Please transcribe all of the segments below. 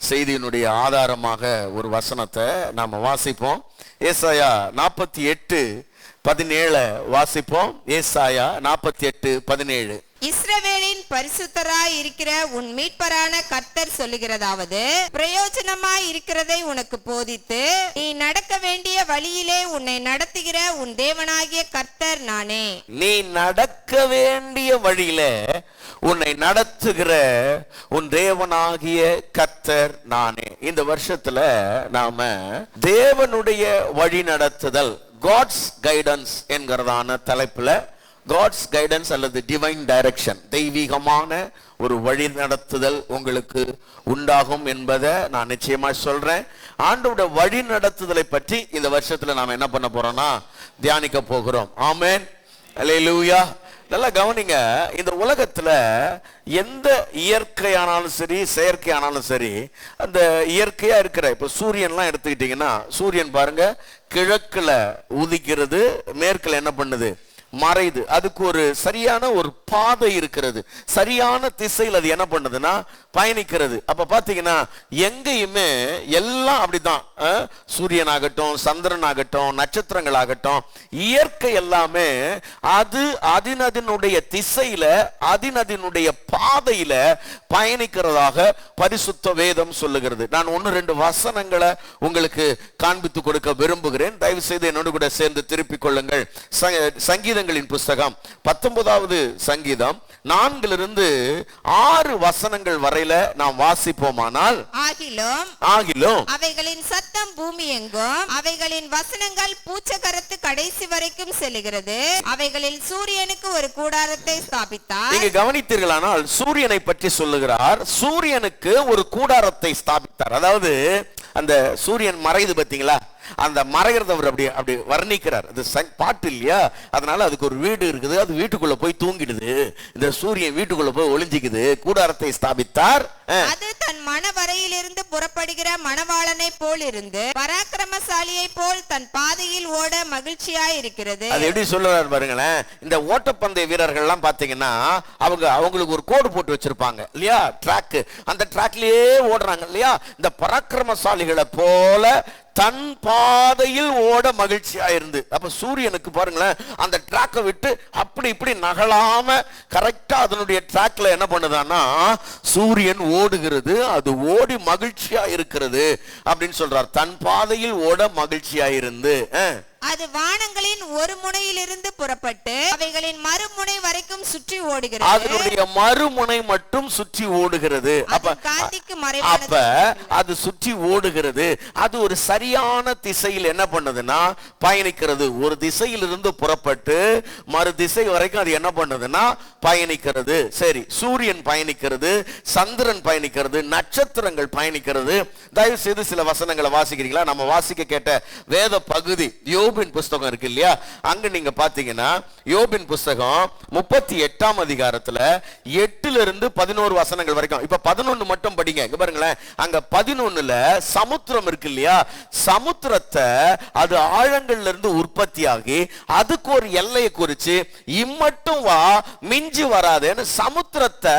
செய்தியினுடைய ஆதாரமாக ஒரு வசனத்தை நாம வாசிப்போம். ஏசாயா 48:17 வாசிப்போம். ஏசாயா 48:17. இஸ்ரவேலின் பரிசுத்தராய் இருக்கிற உன் மீட்பரான கர்த்தர் சொல்லுகிறதாவது, பிரயோஜனமாய் இருக்கிறதை உனக்கு போதித்து நீ நடக்க வேண்டிய வழியிலே உன்னை நடத்துகிற உன் தேவனாகிய கர்த்தர் நானே. நீ நடக்க வேண்டிய வழியிலே உன்னை நடத்துகிற உன் தேவனாகிய கர்த்தர் நானே. இந்த வருஷத்துல நாம தேவனுடைய வழி நடத்துதல், காட்ஸ் கைடன்ஸ் என்கிறதான தலைப்புல, காட்ஸ் கைடன்ஸ் அல்லது டிவைன் டைரக்ஷன், தெய்வீகமான ஒரு வழி நடத்துதல் உங்களுக்கு உண்டாகும் என்பதை நான் நிச்சயமா சொல்றேன். ஆண்டவருடைய வழி நடத்துதலை பற்றி இந்த வருஷத்துல நாம என்ன பண்ண போறோம்னா தியானிக்க போகிறோம். ஆமென், அல்லேலூயா. நல்லா கவனிங்க, இந்த உலகத்துல எந்த இயற்கையானாலும் சரி செயற்கையானாலும் சரி, அந்த இயற்கையா இருக்கிற இப்ப சூரியன்லாம் எடுத்துக்கிட்டீங்கன்னா, சூரியன் பாருங்க கிழக்குல உதிக்கிறது, மேற்குல என்ன பண்ணுது, மறையுது. அதுக்கு ஒரு சரியான ஒரு பாதை இருக்கிறது, சரியான திசையில் அது என்ன பண்ணுதுன்னா பயணிக்கிறது. அப்ப பாத்தீங்கன்னா எங்கேயுமே எல்லாம் அப்படிதான், சூரியன் ஆகட்டும், சந்திரன் ஆகட்டும், நட்சத்திரங்கள் ஆகட்டும், இயற்கை எல்லாமே அது அதனுடைய திசையில அதனுடைய பாதையில பயணிக்கிறதாக பரிசுத்த வேதம் சொல்லுகிறது. நான் 1-2 வசனங்களை உங்களுக்கு காண்பித்து கொடுக்க விரும்புகிறேன். தயவு செய்து என்னோடு கூட சேர்ந்து திருப்பிக் கொள்ளுங்கள். சங்கீதங்களின் புஸ்தகம் 19வது சங்கீதம் 4-6 வசனங்கள் வரையில நாம் வாசிப்போமானால், ஆகிலும் அவைகளின் சத்தம் பூமி எங்கும், அவைகளின் வசனங்கள் பூச்சக்கரத்து கடைசி வரைக்கும் செல்லுகிறது. அவைகளில் சூரியனுக்கு ஒரு கூடாரத்தை ஸ்தாபித்தார். நீங்க கவனித்தீர்களானால் சூரியனை பற்றி சொல்லுகிறார். சூரியனுக்கு ஒரு கூடாரத்தை ஸ்தாபித்தார். அதாவது அந்த சூரியன் மறையுது பாத்தீங்களா, அந்த மறைகிறத அவர் அப்படி வர்ணிக்கிறார். அது பாட்டு இல்லையா, அதனால அதுக்கு ஒரு வீடு இருக்குது, அது வீட்டுக்குள்ள போய் தூங்கிடுது. இந்த சூரியன் வீட்டுக்குள்ள போய் ஒளிஞ்சிக்குது. கூடாரத்தை ஸ்தாபித்தார். அது தன் மணவரையிலிருந்து புறப்படுகிற மணவாளனை போல் இருந்து பராக்கிரமசாலியை போல் தன் பாதையில் ஓட மகிழ்ச்சியாய் இருக்கிறது. அது எப்படி சொல்லுறாரு பாருங்களேன். இந்த ஓட்டப்பந்தய வீரர்கள் எல்லாம் பாத்தீங்கன்னா அவங்களுக்கு ஒரு கோடு போட்டு வச்சிருப்பாங்க இல்லையா, ட்ராக். அந்த ட்ராக்லயே ஓடுறாங்க இல்லையா. இந்த பராக்கிரமசாலிகளை போல தன் பாதையில் ஓட மகிழ்ச்சியா இருந்து. அப்ப சூரியனுக்கு பாருங்களேன், அந்த ட்ராக்கை விட்டு அப்படி இப்படி நகலாம கரெக்டா அதனுடைய ட்ராக்ல என்ன பண்ணுதான்னா சூரியன் ஓடுகிறது, அது ஓடி மகிழ்ச்சியா இருக்கிறது அப்படின்னு சொல்றார். தன் பாதையில் ஓட மகிழ்ச்சியா இருந்து அது வானங்களின் ஒரு முனையிலிருந்து புறப்பட்டு அவைகளின் மறுமுனை வரைக்கும் சுற்றி ஓடுகிறது. அதனுடைய மறுமுனை மட்டும் சுற்றி ஓடுகிறது. அப்ப அது சுற்றி ஓடுகிறது. அது ஒரு சரியான திசையில் என்ன பண்ணுதுன்னா பயணிக்கிறது. ஒரு திசையிலிருந்து புறப்பட்டு மறு திசை வரைக்கும் அது என்ன பண்ணுதுன்னா பயணிக்கிறது. சரி, சூரியன் பயணிக்கிறது, சந்திரன் பயணிக்கிறது, நட்சத்திரங்கள் பயணிக்கிறது. தயவு செய்து சில வசனங்களை வாசிக்கிறீங்களா? நம்ம வாசிக்க கேட்ட வேத பகுதி யோபின் புஸ்தகம் இருக்கு இல்லையா, அங்க நீங்க பாத்தீங்கன்னா யோபின் புஸ்தகம் 38ஆம் அதிகாரத்துல 8-11 வசனங்கள் வரைக்கும். இப்ப 11 மட்டும் படிங்க. இங்க பாருங்களேன், அங்க 11ல சமுத்திரம் இருக்கு இல்லையா, சமுத்திரத்தை அது ஆழங்கள்ல இருந்து உற்பத்தியாகி அதுக்கு ஒரு எல்லையை குறிச்சு இம்மட்டும் வா மிஞ்சி வராதுன்னு சமுத்திரத்தை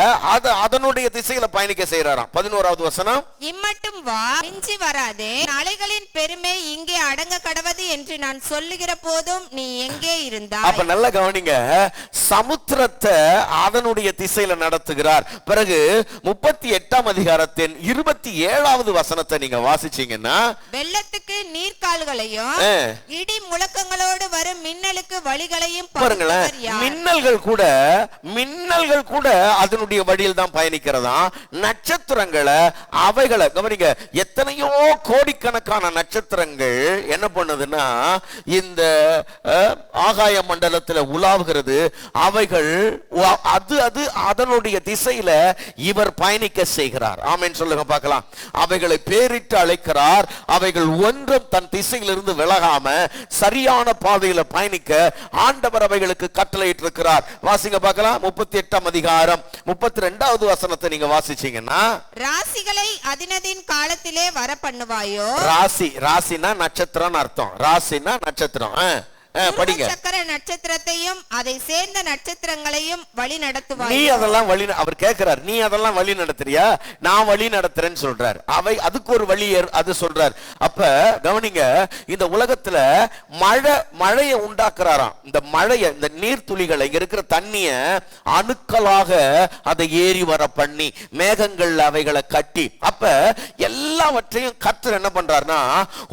அதனுடைய திசையில பயணிக்க செய்யறாராம். 11வது வசனம், இம்மட்டும் வா மிஞ்சி வராதே, அலைகளின் பெருமை இங்கே அடங்க கடவது என்று நான் சொல்லுகிற போதும் நீ எங்கே இருந்தாய். அப்ப நல்லா கவனிங்க, சமுத்திரத்தை அதனுடைய திசையில நடத்துகிறார். பிறகு 38ஆம் அதிகாரத்தின் 27வது வசனத்தை நீங்க வாசிச்சீங்கன்னா, வெள்ளத்துக்கு நீர்க்கால்களையும் இடி முழக்கங்களோடு வரும் மின்னலுக்கு வழிகளையும் பாருங்களேன். மின்னல்கள் கூட அதனுடைய வழியில் தான் பயணிக்கிறதா. நட்சத்திரங்களை அவைகளை கவனிங்க, எத்தனையோ கோடிக்கணக்கான நட்சத்திரங்கள் என்ன பண்ணுதுன்னா இந்த ஆகாய மண்டலத்தில் உலாவுகிறது. அவைகள் அது அதனுடைய திசையில இவர் பயணிக்க செய்கிறார். ஆமென் சொல்லுங்க பார்க்கலாம். அவைகளை பேரிட்டு அழைக்கிறார். அவைகள் ஒன்றும் தன் திசையிலிருந்து விலகாம சரியான பாதையில பயணிக்க ஆண்டவர் அவைகளுக்கு கட்டளையிட்டு இருக்கிறார். வாசிங்க பார்க்கலாம். 38ஆம் அதிகாரம் 32வது வசனத்தை நீங்க வாசிச்சீங்கன்னா, ராசிகளை அதினதின் காலத்திலே வர பண்ணுவாயோ. ராசினா நட்சத்திரம் அர்த்தம். ராசினா நட்சத்திரம். படிங்க. சக்கர நட்சத்திரத்தையும் அதை சேர்ந்த நட்சத்திரங்களையும் வழி நடத்துவாய். நீ அதெல்லாம் வழி, அவர் கேட்கிறார், நீ அதெல்லாம் வழி நடத்துறியா? நான் வழி நடத்துறேன்னு சொல்றார். அவை அதுக்கு ஒரு வழி அது சொல்றார். அப்ப கவனிங்க, இந்த உலகத்துல மழையை உண்டாக்குறாராம். இந்த மழையை, இந்த நீர்த்துளிகளை, இங்க இருக்கிற தண்ணிய அணுக்களாக அதை ஏறி வர பண்ணி மேகங்கள் அவைகளை கட்டி, அப்ப எல்லாவற்றையும் கர்த்தர் என்ன பண்றாருன்னா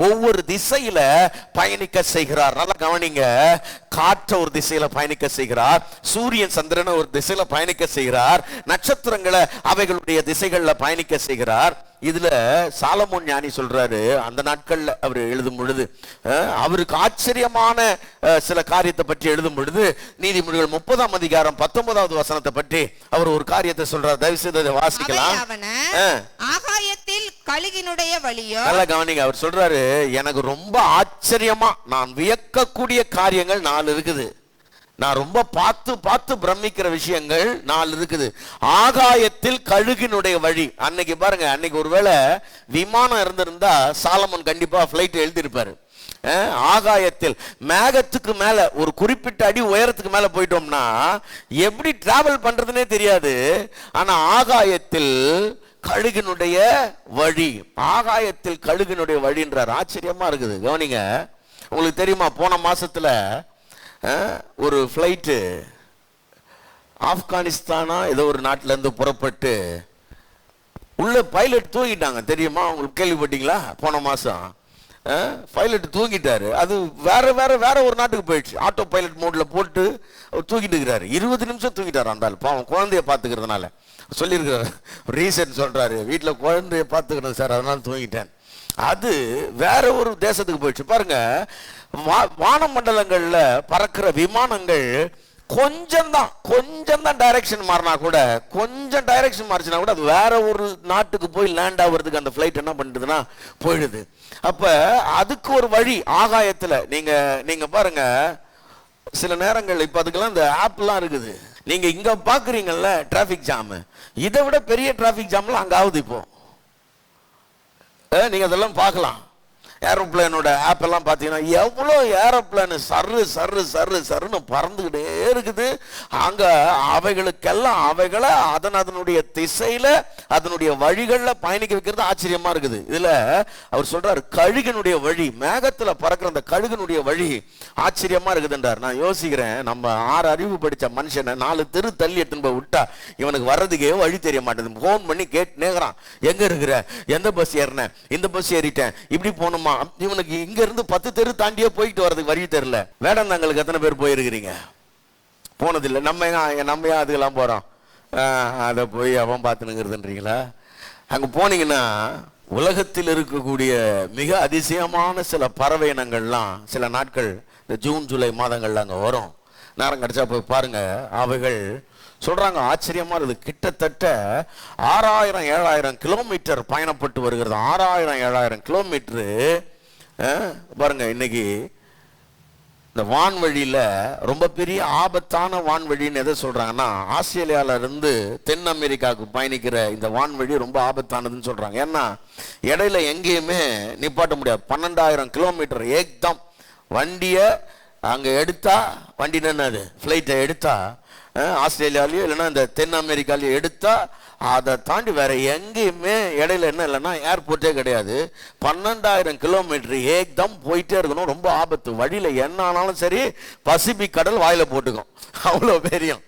ஒவ்வொரு திசையில பயணிக்க செய்கிறார். நல்லா கவனிங்க, காற்ற ஒரு திசையில பயணிக்க செய்கிறார், சூரியன் சந்திரனை ஒரு திசையில பயணிக்க செய்கிறார், நட்சத்திரங்களை அவைகளுடைய திசைகள்ல பயணிக்க செய்கிறார். இதுல சாலமோன் ஞானி சொல்றாரு, அந்த நாட்கள்ல அவர் எழுதும் பொழுது அவருக்கு ஆச்சரியமான சில காரியத்தை பற்றி எழுதும் பொழுது நீதிமொழிகள் 30ஆம் அதிகாரம் 19வது வசனத்தை பற்றி அவர் ஒரு காரியத்தை சொல்றார். தயவு செய்து அதை வாசிக்கலாம். ஆகாயத்தில் கழுகினுடைய வழியோ. நல்லா கவனிங்க, அவர் சொல்றாரு, எனக்கு ரொம்ப ஆச்சரியமா நான் வியக்கக்கூடிய காரியங்கள் 4 இருக்குது. நான் ரொம்ப பார்த்து பிரமிக்கிற விஷயங்கள் 4 இருக்குது. ஆகாயத்தில் கழுகினுடைய வழி. அன்னைக்கு பாருங்க, அன்னைக்கு ஒருவேளை விமானம் இருந்திருந்தா சாலமன் கண்டிப்பா பிளைட் எழுதியிருப்பாரு. ஆகாயத்தில் மேகத்துக்கு மேல ஒரு குறிப்பிட்ட அடி உயரத்துக்கு மேல போயிட்டோம்னா எப்படி டிராவல் பண்றதுன்னே தெரியாது. ஆனா ஆகாயத்தில் கழுகினுடைய வழி, ஆகாயத்தில் கழுகினுடைய வழின்றார். ஆச்சரியமா இருக்குது. கவனிங்க, உங்களுக்கு தெரியுமா, போன மாசத்துல ஒரு ஃப்ளைட்டு ஆப்கானிஸ்தானா ஏதோ ஒரு நாட்டில இருந்து புறப்பட்டு உள்ள பைலட் தூங்கிட்டாங்க. தெரியுமா உங்களுக்கு? கேள்விப்பட்டீங்களா? போன மாசம் பைலட் தூங்கிட்டாரு. அது வேற ஒரு நாட்டுக்கு போயிடுச்சு. ஆட்டோ பைலட் மோட்ல போட்டு அவர் தூங்கிட்டு இருக்கிறாரு. 20 நிமிஷம் தூங்கிட்டாரு. அந்த பாவம் குழந்தைய பாத்துக்கிறதுனால சொல்லியிருக்கிறார். ரீசன் சொல்றாரு, வீட்டுல குழந்தைய பாத்துக்கணும் சார், அதனால தூங்கிட்டேன். அது வேற ஒரு தேசத்துக்கு போயிடுச்சு. பாருங்க, வானமண்டலங்கள்ல பறக்கிற விமானங்கள் கொஞ்சம் தான் டைரக்ஷன் மாறினா கூட, கொஞ்சம் டைரக்ஷன் மாறிச்சுனா கூட அது வேற ஒரு நாட்டுக்கு போய் லேண்ட் ஆகுறதுக்கு அந்த பிளைட் என்ன பண்ணுதுன்னா போயிடுது. அப்ப அதுக்கு ஒரு வழி ஆகாயத்துல. நீங்க பாருங்க, சில நேரங்கள் இப்ப அதுக்கெல்லாம் இந்த ஆப்லாம் இருக்குது. நீங்க இங்க பாக்குறீங்கல்ல டிராபிக் ஜாம், இதை விட பெரிய டிராபிக் ஜாம்லாம் அங்க ஆகுது. இப்போ நீங்க அதெல்லாம் பார்க்கலாம். ஏரோப்ளேனோட ஆப் எல்லாம் பார்த்தீங்கன்னா எவ்வளோ ஏரோப்ளேன் சர்ன்னு பறந்துக்கிட்டே இருக்குது. அங்க அவைகளுக்கெல்லாம் அவைகளை அதனுடைய திசையில அதனுடைய வழிகளில் பயணிக்க வைக்கிறது ஆச்சரியமா இருக்குது. இதுல அவர் சொல்றாரு, கழுகனுடைய வழி, மேகத்துல பறக்கிற அந்த கழுகனுடைய வழி ஆச்சரியமா இருக்குதுன்றார். நான் யோசிக்கிறேன், நம்ம 6 அறிவு படிச்ச மனுஷனை 4 தெரு தள்ளி எடுத்துன்னு போய் விட்டா இவனுக்கு வர்றதுக்கே வழி தெரிய மாட்டேங்குது. போன் பண்ணி கேட்டு நேக்குறான், எங்க இருக்கிற, எந்த பஸ் ஏறினேன், இந்த பஸ் ஏறிட்டேன், இப்படி போகணுமா. இவனுக்கு இங்க இருந்து 10 தெரு தாண்டியே போயிட்டு வர்றதுக்கு வழி தெரியல. வேடந்தாங்களுக்கு எத்தனை பேர் போயிருக்கிறீங்க? போனதில்லை. நம்ம அதுக்கெல்லாம் போறோம். அதை போய் அவன் பார்த்துனுங்கிறதுன்றீங்களா? அங்க போனீங்கன்னா உலகத்தில் இருக்கக்கூடிய மிக அதிசயமான சில பறவை இனங்கள்லாம் சில நாட்கள் இந்த ஜூன் ஜூலை மாதங்கள்ல அங்க வரும். நேரம் கிடைச்சா போய் பாருங்க. அவைகள் சொல்றாங்க, ஆச்சரியமா இருக்குது. கிட்டத்தட்ட 6000-7000 கிலோமீட்டர் பயணப்பட்டு வருகிறது. 6000-7000 கிலோமீட்டரு பாருங்க. இன்னைக்கு இந்த வான்வழியில ரொம்ப பெரிய ஆபத்தான வான்வழின்னு எதை சொல்றாங்கன்னா, ஆஸ்திரேலியால இருந்து தென் அமெரிக்காவுக்கு பயணிக்கிற இந்த வான்வழி ரொம்ப ஆபத்தானதுன்னு சொல்றாங்க. ஏன்னா இடையில எங்கேயுமே நிப்பாட்ட முடியாது. 12000 கிலோமீட்டர் ஏக்தம் வண்டியை அங்க எடுத்தா, வண்டி என்னது ஃப்ளைட்டை எடுத்தா ஆஸ்திரேலியாலேயோ இல்லைன்னா இந்த தென் அமெரிக்காலேயோ எடுத்தா அதை தாண்டி வேற எங்கேயுமே இடையில என்ன இல்லைன்னா ஏர்போர்ட்டே கிடையாது. 12000 கிலோமீட்டர் ஏக்தம் போயிட்டே இருக்கணும். ரொம்ப ஆபத்து. வழியில என்ன ஆனாலும் சரி பசிபிக் கடல் வாயில போட்டுக்கும், அவ்வளோ பெரியும்.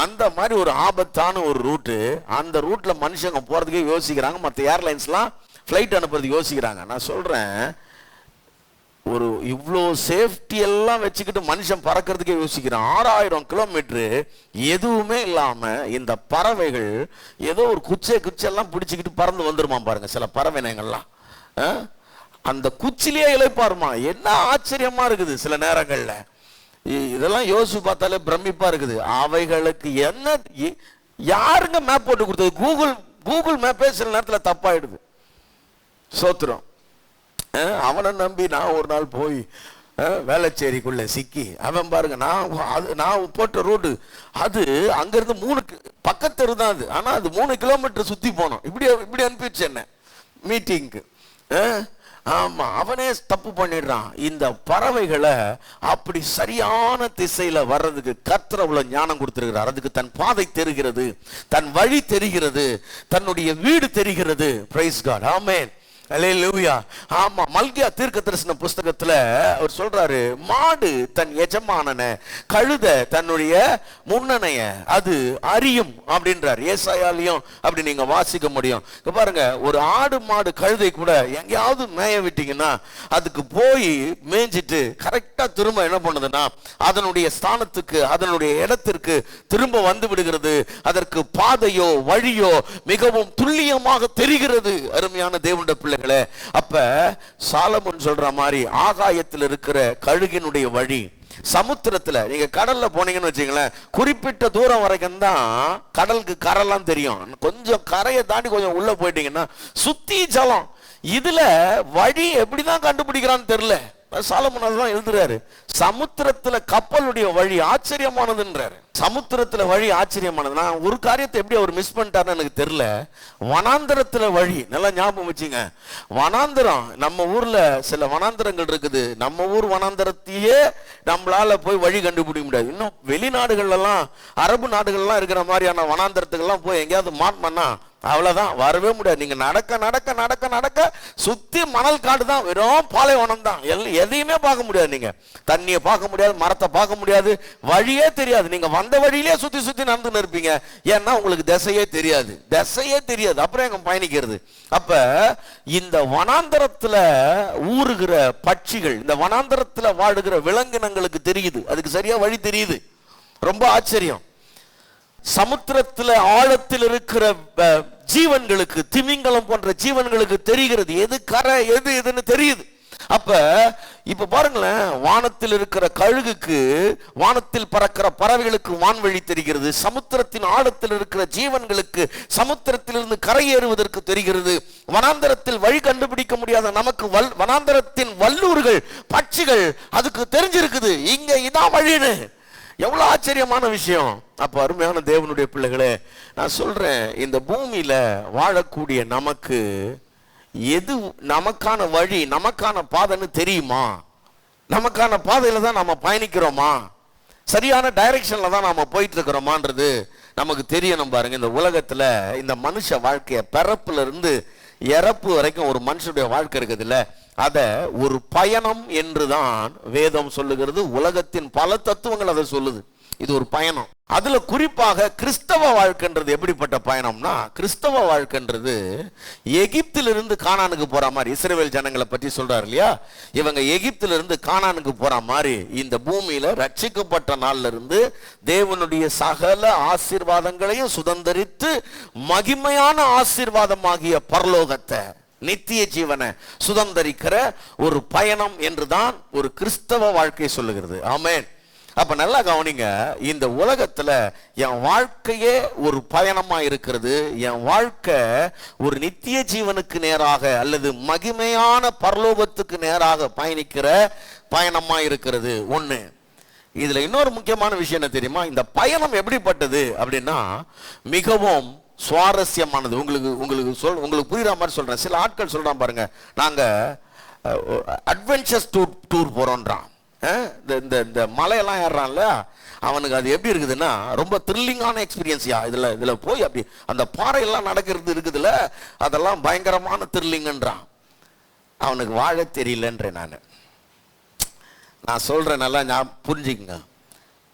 அந்த மாதிரி ஒரு ஆபத்தான ஒரு ரூட்டு. அந்த ரூட்ல மனுஷங்க போறதுக்கே யோசிக்கிறாங்க. மற்ற ஏர்லைன்ஸ்லாம் ஃப்ளைட் அனுப்புறதுக்கு யோசிக்கிறாங்க. நான் சொல்றேன், ஒரு இவ்வளோ சேஃப்டி எல்லாம் வச்சுக்கிட்டு மனுஷன் பறக்கிறதுக்கே யோசிக்கிறான். 6000 கிலோமீட்டரு எதுவுமே இல்லாம இந்த பறவைகள் ஏதோ ஒரு குச்செல்லாம் பிடிச்சிக்கிட்டு பறந்து வந்துருமா பாருங்க. சில பறவைனங்கள்லாம் அந்த குச்சிலேயே இழைப்பாருமா. என்ன ஆச்சரியமா இருக்குது சில நேரங்கள்ல. இதெல்லாம் யோசிச்சு பார்த்தாலே பிரமிப்பா இருக்குது. அவைகளுக்கு என்ன, யாருங்க மேப் போட்டு கொடுத்தது? கூகுள் மேப்பே சில நேரத்தில் தப்பாயிடுது. சோத்திரம். அவனை நம்பி நான் ஒரு நாள் போய் வேளச்சேரிக்குள்ள சிக்கி, அவன் பாருங்க, நான் போட்ட ரோடு அது அங்கிருந்து 3 பக்கத்து தான் அது. ஆனா அது 3 கிலோமீட்டர் சுத்தி போனோம். இப்படி அனுப்பிடுச்சு என்ன மீட்டிங்க்கு. ஆமா, அவனே தப்பு பண்ணிடுறான். இந்த பறவைகளை அப்படி சரியான திசையில வர்றதுக்கு கர்த்தர் அவ்வளவு ஞானம் கொடுத்திருக்கிறார். அதுக்கு தன் பாதை தெரிகிறது, தன் வழி தெரிகிறது, தன்னுடைய வீடு தெரிகிறது. பிரைஸ் காட், ஆமென், அல்லேலூயா. ஆமா, மல்கியா தீர்க்கதரிசன புஸ்தகத்துல அவர் சொல்றாரு, மாடு தன் எஜமானனை, கழுத தன்னுடைய முன்னனைய அது அறியும் அப்படின்றார். ஏசாயாலையும் அப்படி நீங்க வாசிக்க முடியும். பாருங்க, ஒரு ஆடு மாடு கழுதை கூட எங்கேயாவது மேய விட்டீங்கன்னா அதுக்கு போய் மேய்ஞ்சிட்டு கரெக்டா திரும்ப என்ன பண்ணுதுன்னா அதனுடைய ஸ்தானத்துக்கு, அதனுடைய இடத்திற்கு திரும்ப வந்து விடுகிறது. அதற்கு பாதையோ வழியோ மிகவும் துல்லியமாக தெரிகிறது. அருமையான தேவனுடைய பிள்ளை, அப்ப சாலமோன் சொல்ற மாதிரி ஆகாயத்தில் இருக்கிற கழுகினுடைய வழி, சமுத்திரத்துல நீங்க கடல்ல போனீங்கன்னு வச்சுங்களேன், குறிப்பிட்ட தூரம் வரைக்கும் தான் கடலுக்கு கரைலாம் தெரியும். கொஞ்சம் கரையை தாண்டி கொஞ்சம் உள்ள போயிட்டீங்கன்னா சுத்தி ஜலம். இதுல வழி எப்படிதான் கண்டுபிடிக்கிறான்னு தெரியல. சாலமோன் தான் எழுதுறாரு, சமுத்திரத்துல கப்பலுடைய வழி ஆச்சரியமானதுன்றாரு. சமுத்திரத்துல வழி ஆச்சரியமானது. நான் ஒரு காரியத்தை எப்படி அவர் மிஸ் பண்ணிட்டாருன்னு எனக்கு தெரியல. வனாந்தரத்துல வழி, நல்லா ஞாபகம் வச்சுங்க. வனாந்தரம், நம்ம ஊர்ல சில வனாந்தரங்கள் இருக்குது. நம்ம ஊர் வனாந்தரத்தையே நம்மளால போய் வழி கண்டுபிடிக்க முடியாது. இன்னும் வெளிநாடுகள் எல்லாம், அரபு நாடுகள் எல்லாம் இருக்கிற மாதிரியான வனாந்தரத்துக்கு எல்லாம் போய் எங்கேயாவது மாட்டினா அவ்வளவுதான், வரவே முடியாது. நீங்க நடக்க நடக்க நடக்க நடக்க சுத்தி மணல் காடு தான், வெறும் பாலைவனம் தான். எதையுமே பார்க்க முடியாது. நீங்க தண்ணியை பார்க்க முடியாது, மரத்தை பார்க்க முடியாது, வழியே தெரியாது. நீங்க வந்த வழியிலே சுத்தி சுத்தி நடந்து இருப்பீங்க. ஏன்னா உங்களுக்கு திசையே தெரியாது, திசையே தெரியாது. அப்புறம் எங்க பயணிக்கிறது? அப்ப இந்த வனாந்தரத்துல ஊறுகிற பட்சிகள், இந்த வனாந்தரத்துல வாழுகிற விலங்கினங்களுக்கு தெரியுது, அதுக்கு சரியா வழி தெரியுது. ரொம்ப ஆச்சரியம். சமுத்திரத்துல ஆழத்தில் இருக்கிற ஜீவன்களுக்கு, திமிங்கலம் போன்ற ஜீவன்களுக்கு தெரிகிறது எது கரை எது எதுன்னு தெரியுது. அப்ப இப்ப பாருங்களேன், வானத்தில் இருக்கிற கழுகுக்கு, வானத்தில் பறக்கிற பறவைகளுக்கு வான்வழி தெரிகிறது. சமுத்திரத்தின் ஆழத்தில் இருக்கிற ஜீவன்களுக்கு சமுத்திரத்திலிருந்து கரையேறுவதற்கு தெரிகிறது. வனாந்தரத்தில் வழி கண்டுபிடிக்க முடியாத நமக்கு வனாந்தரத்தின் வல்லூர்கள், பட்சிகள் அதுக்கு தெரிஞ்சிருக்குது இங்க இதான் வழின்னு. எவ்வளவு ஆச்சரியமான விஷயம். அப்ப அருமையான தேவனுடைய பிள்ளைகளே, நான் சொல்றேன், இந்த பூமியில வாழக்கூடிய நமக்கு எது நமக்கான வழி, நமக்கான பாதைன்னு தெரியுமா? நமக்கான பாதையில தான் நாம பயணிக்கிறோமா? சரியான டைரக்ஷன்ல தான் நாம போயிட்டு இருக்கிறோமான்றது நமக்கு தெரியணும். பாருங்க, இந்த உலகத்துல இந்த மனுஷ வாழ்க்கைய பிறப்புல இருந்து இறப்பு வரைக்கும் ஒரு மனுஷனுடைய வாழ்க்கை இருக்குது இல்ல, அத ஒரு பயணம் என்றுதான் வேதம் சொல்லுகிறது. உலகத்தின் பல தத்துவங்கள் அதை சொல்லுது. இது ஒரு பயணம். அதுல குறிப்பாக கிறிஸ்தவ வாழ்க்கைன்றது எப்படிப்பட்ட பயணம்னா, கிறிஸ்தவ வாழ்க்கைன்றது எகிப்திலிருந்து கானானுக்கு போற மாதிரி. இஸ்ரவேல் ஜனங்களை பற்றி சொல்றாரு இல்லையா, இவங்க எகிப்திலிருந்து கானானுக்கு போற மாதிரி இந்த பூமியில ரட்சிக்கப்பட்ட நாள்ல இருந்து தேவனுடைய சகல ஆசீர்வாதங்களையும் சுதந்தரித்து மகிமையான ஆசீர்வாதமாகிய பரலோகத்தை, நித்திய ஜீவனை சுதந்தரிக்கிற ஒரு பயணம் என்றுதான் ஒரு கிறிஸ்தவ வாழ்க்கை சொல்லுகிறது. ஆமென். அப்ப நல்லா கவனிங்க, இந்த உலகத்துல என் வாழ்க்கையே ஒரு பயணமா இருக்கிறது. என் வாழ்க்கை ஒரு நித்திய ஜீவனுக்கு நேராக அல்லது மகிமையான பரலோகத்துக்கு நேராக பயணிக்கிற பயணமா இருக்கிறது. ஒண்ணு. இதுல இன்னொரு முக்கியமான விஷயம் என்ன தெரியுமா? இந்த பயணம் எப்படிப்பட்டது அப்படின்னா மிகவும் சுவாரஸ்யமானது. உங்களுக்கு புரியுற மாதிரி சொல்றேன். சில ஆட்கள் சொல்றான் பாருங்க, நாங்க அட்வென்ச்சர்ஸ் டூர் போறோம்ன்றான். இந்த மலையெல்லாம் ஏறான்ல, அவனுக்கு அது எப்படி இருக்குதுன்னா ரொம்ப த்ரில்லிங்கான எக்ஸ்பீரியன்ஸ்யா. இதுல போய் அப்படி அந்த பாறையெல்லாம் நடக்கிறது இருக்குதுல்ல, அதெல்லாம் பயங்கரமான த்ரில்லிங்கன்றான். அவனுக்கு வாழ தெரியலன்றேன். நான் சொல்றேன், நல்லா நான் புரிஞ்சுக்குங்க.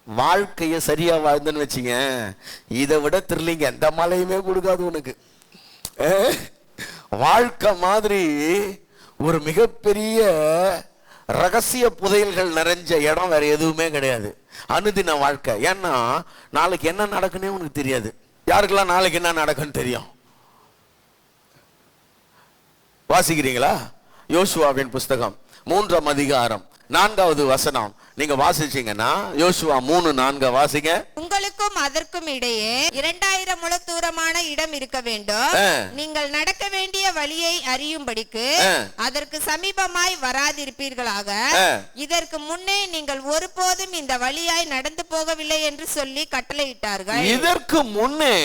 வாழ்க்கைய சரியா வாழ்ந்துன்னு வச்சுங்க, இதை விட த்ரில்லிங் எந்த மலையுமே கொடுக்காது உனக்கு. வாழ்க்கை மாதிரி ஒரு மிகப்பெரிய ரகசிய புதையல்கள் நிறைஞ்ச இடம் வேற எதுவுமே கிடையாது. அனுதின வாழ்க்கை. ஏன்னா நாளைக்கு என்ன நடக்குன்னே உனக்கு தெரியாது. யாருக்கெல்லாம் நாளைக்கு என்ன நடக்குன்னு தெரியும்? வாசிக்கிறீங்களா? யோசுவாவின் புஸ்தகம் 3ஆம் அதிகாரம் 4வது வசனம். நீங்க வாசிச்சீங்கன்னா யோசுவா 3:4 வாசிங்க. உங்களுக்கும் அதற்கும் இடையே 2000 முழ தூரமான இடம் இருக்க வேண்டும். நீங்கள் நடக்க வேண்டிய வழியை அறியும்படிக்கு அதற்கு சமீபமாய் வராதிருப்பீர்களாக. இதற்கு முன்னே நீங்கள் ஒருபோதும் இந்த வழியாய் நடந்து போகவில்லை என்று சொல்லி கட்டளையிட்டார்கள். இதற்கு முன்னே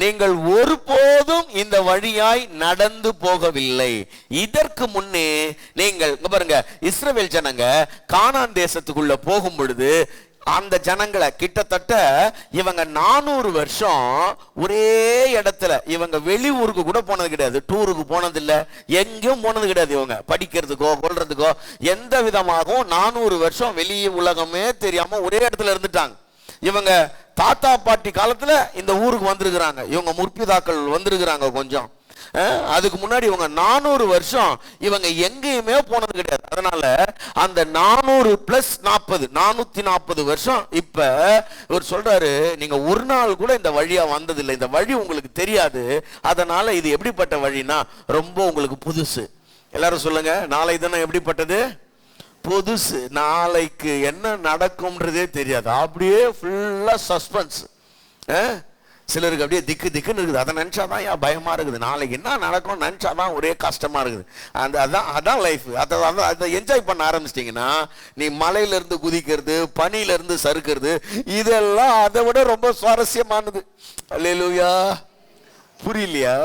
நீங்கள் ஒருபோதும் இந்த வழியாய் நடந்து போகவில்லை. இதற்கு முன்னே நீங்கள் பாருங்க, இஸ்ரவேல் ஜனங்க கானான் தேசத்துக்குள்ள போகும் பொழுது அந்த ஜனங்களை கிட்டத்தட்ட இவங்க 400 வருஷம் ஒரே இடத்துல, இவங்க வெளியூருக்கு கூட போனது கிடையாது, டூருக்கு போனது இல்ல, எங்கேயும் போனது கிடையாது. இவங்க படிக்கிறதுக்கோ கொள்றதுக்கோ எந்த விதமாகவும் 400 வருஷம் வெளியே உலகமே தெரியாம ஒரே இடத்துல இருந்துட்டாங்க. இவங்க தாத்தா பாட்டி காலத்துல இந்த ஊருக்கு வந்திருக்கிறாங்க, இவங்க முற்பிதாக்கள் வந்திருக்கிறாங்க கொஞ்சம். அதுக்கு முன்னாடி இவங்க 400 வருஷம் இவங்க எங்கேயுமே போனது கிடையாது. அதனால அந்த 400 + 40 440 வருஷம். இப்ப இவர் சொல்றாரு, நீங்க ஒரு நாள் கூட இந்த வழியா வந்ததில்லை, இந்த வழி உங்களுக்கு தெரியாது. அதனால இது எப்படிப்பட்ட வழினா ரொம்ப உங்களுக்கு புதுசு. எல்லாரும் சொல்லுங்க, நாளை தினம் எப்படிப்பட்டது? புதுசு. நாளைக்கு என்ன நடக்கும்ன்றதே தெரியாது, அப்படியே ஃபுல்லா சஸ்பென்ஸ். சிலருக்கு அப்படியே திக்கு திக்குன்னு இருக்குது, அதை நினைச்சாதான் பயமா இருக்குது. நாளைக்கு என்ன நடக்கும் நினைச்சாதான் ஒரே கஷ்டமா இருக்குது. அதான் லைஃப். அதை என்ஜாய் பண்ண ஆரம்பிச்சிட்டிங்கன்னா நீ மலையில இருந்து குதிக்கிறது, பனியில இருந்து சறுக்கிறது, இதெல்லாம் அதை விட ரொம்ப சுவாரஸ்யமானது. அல்லேலூயா. புரியலையா?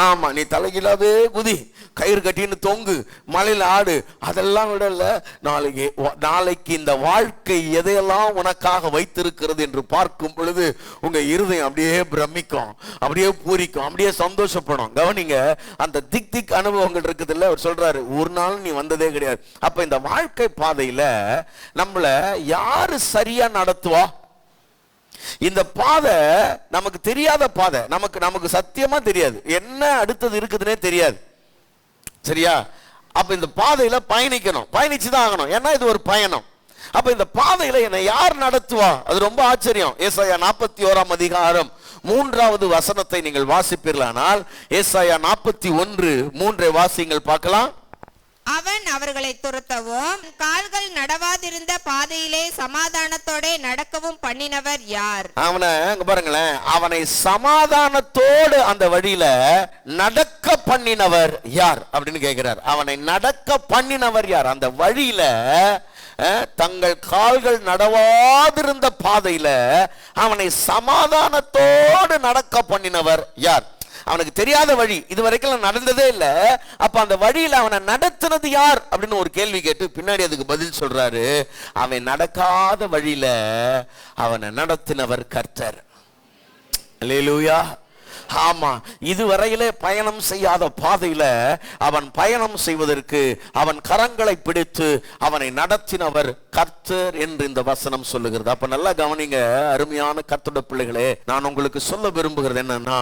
ஆமா, நீ தலைகீழாவே குதி, கயிறு கட்டின்னு தொங்கு, மலையில ஆடு, அதெல்லாம் விடல. நாளைக்கு இந்த வாழ்க்கை எதையெல்லாம் உனக்காக வைத்திருக்கிறது என்று பார்க்கும் பொழுது உங்க இருதயம் அப்படியே பிரமிக்கும், அப்படியே பூரிக்கும், அப்படியே சந்தோஷப்படும். கவனிங்க, அந்த திக் அனுபவங்கள் இருக்குது இல்ல. அவர் சொல்றாரு, ஒரு நாள் நீ வந்ததே கிடையாது. அப்ப இந்த வாழ்க்கை பாதையில நம்மள யாரு சரியா நடத்துவா? இந்த பாதை நமக்கு தெரியாத பாதை, நமக்கு சத்தியமா தெரியாது, என்ன அடுத்தது இருக்குதுன்னே தெரியாது. சரியா? அப்ப இந்த பாதையில பயணிக்கணும், பயணிச்சுதான் ஆகணும், ஏன்னா இது ஒரு பயணம். அப்ப இந்த பாதையில என்னை யார் நடத்துவா? அது ரொம்ப ஆச்சரியம். ஏசாயா 41 அதிகாரம் 3வது வசனத்தை நீங்கள் வாசிப்பீர்களானால், ஏசாயா 41:3 வாசிங்கள் பார்க்கலாம். அவன் அவர்களை துரத்தவும் கால்கள் நடவாதிருந்த பாதையிலே சமாதானத்தோட நடக்கவும் பண்ணினவர் யார்? அவனை பாருங்களேன், அவனை சமாதானத்தோடு அந்த வழியில நடக்க பண்ணினவர் யார் அப்படின்னு கேட்கிறார். அவனை நடக்க பண்ணினவர் யார்? அந்த வழியில தங்கள் கால்கள் நடவாதிருந்த பாதையில அவனை சமாதானத்தோடு நடக்க பண்ணினவர் யார்? அவனுக்கு தெரியாத வழி, இதுவரைக்கும் நடந்ததே இல்லை. அப்ப அந்த வழியில அவனை நடத்தினது யார் அப்படின்னு ஒரு கேள்வி கேட்டு பின்னாடி அதுக்கு பதில் சொல்றாரு. அவன் நடக்காத வழியில அவனை நடத்தினவர் கர்த்தர். அல்லேலூயா. ஆமா, இதுவரையிலே பயணம் செய்யாத பாதையில அவன் பயணம் செய்வதற்கு அவன் கரங்களை பிடித்து அவனை நடத்தினவர் கர்த்தர் என்று இந்த வசனம் சொல்லுகிறது. அப்ப நல்லா கவனிங்க அருமையான கர்த்தருடைய பிள்ளைகளே, நான் உங்களுக்கு சொல்ல விரும்புகிறது என்னன்னா,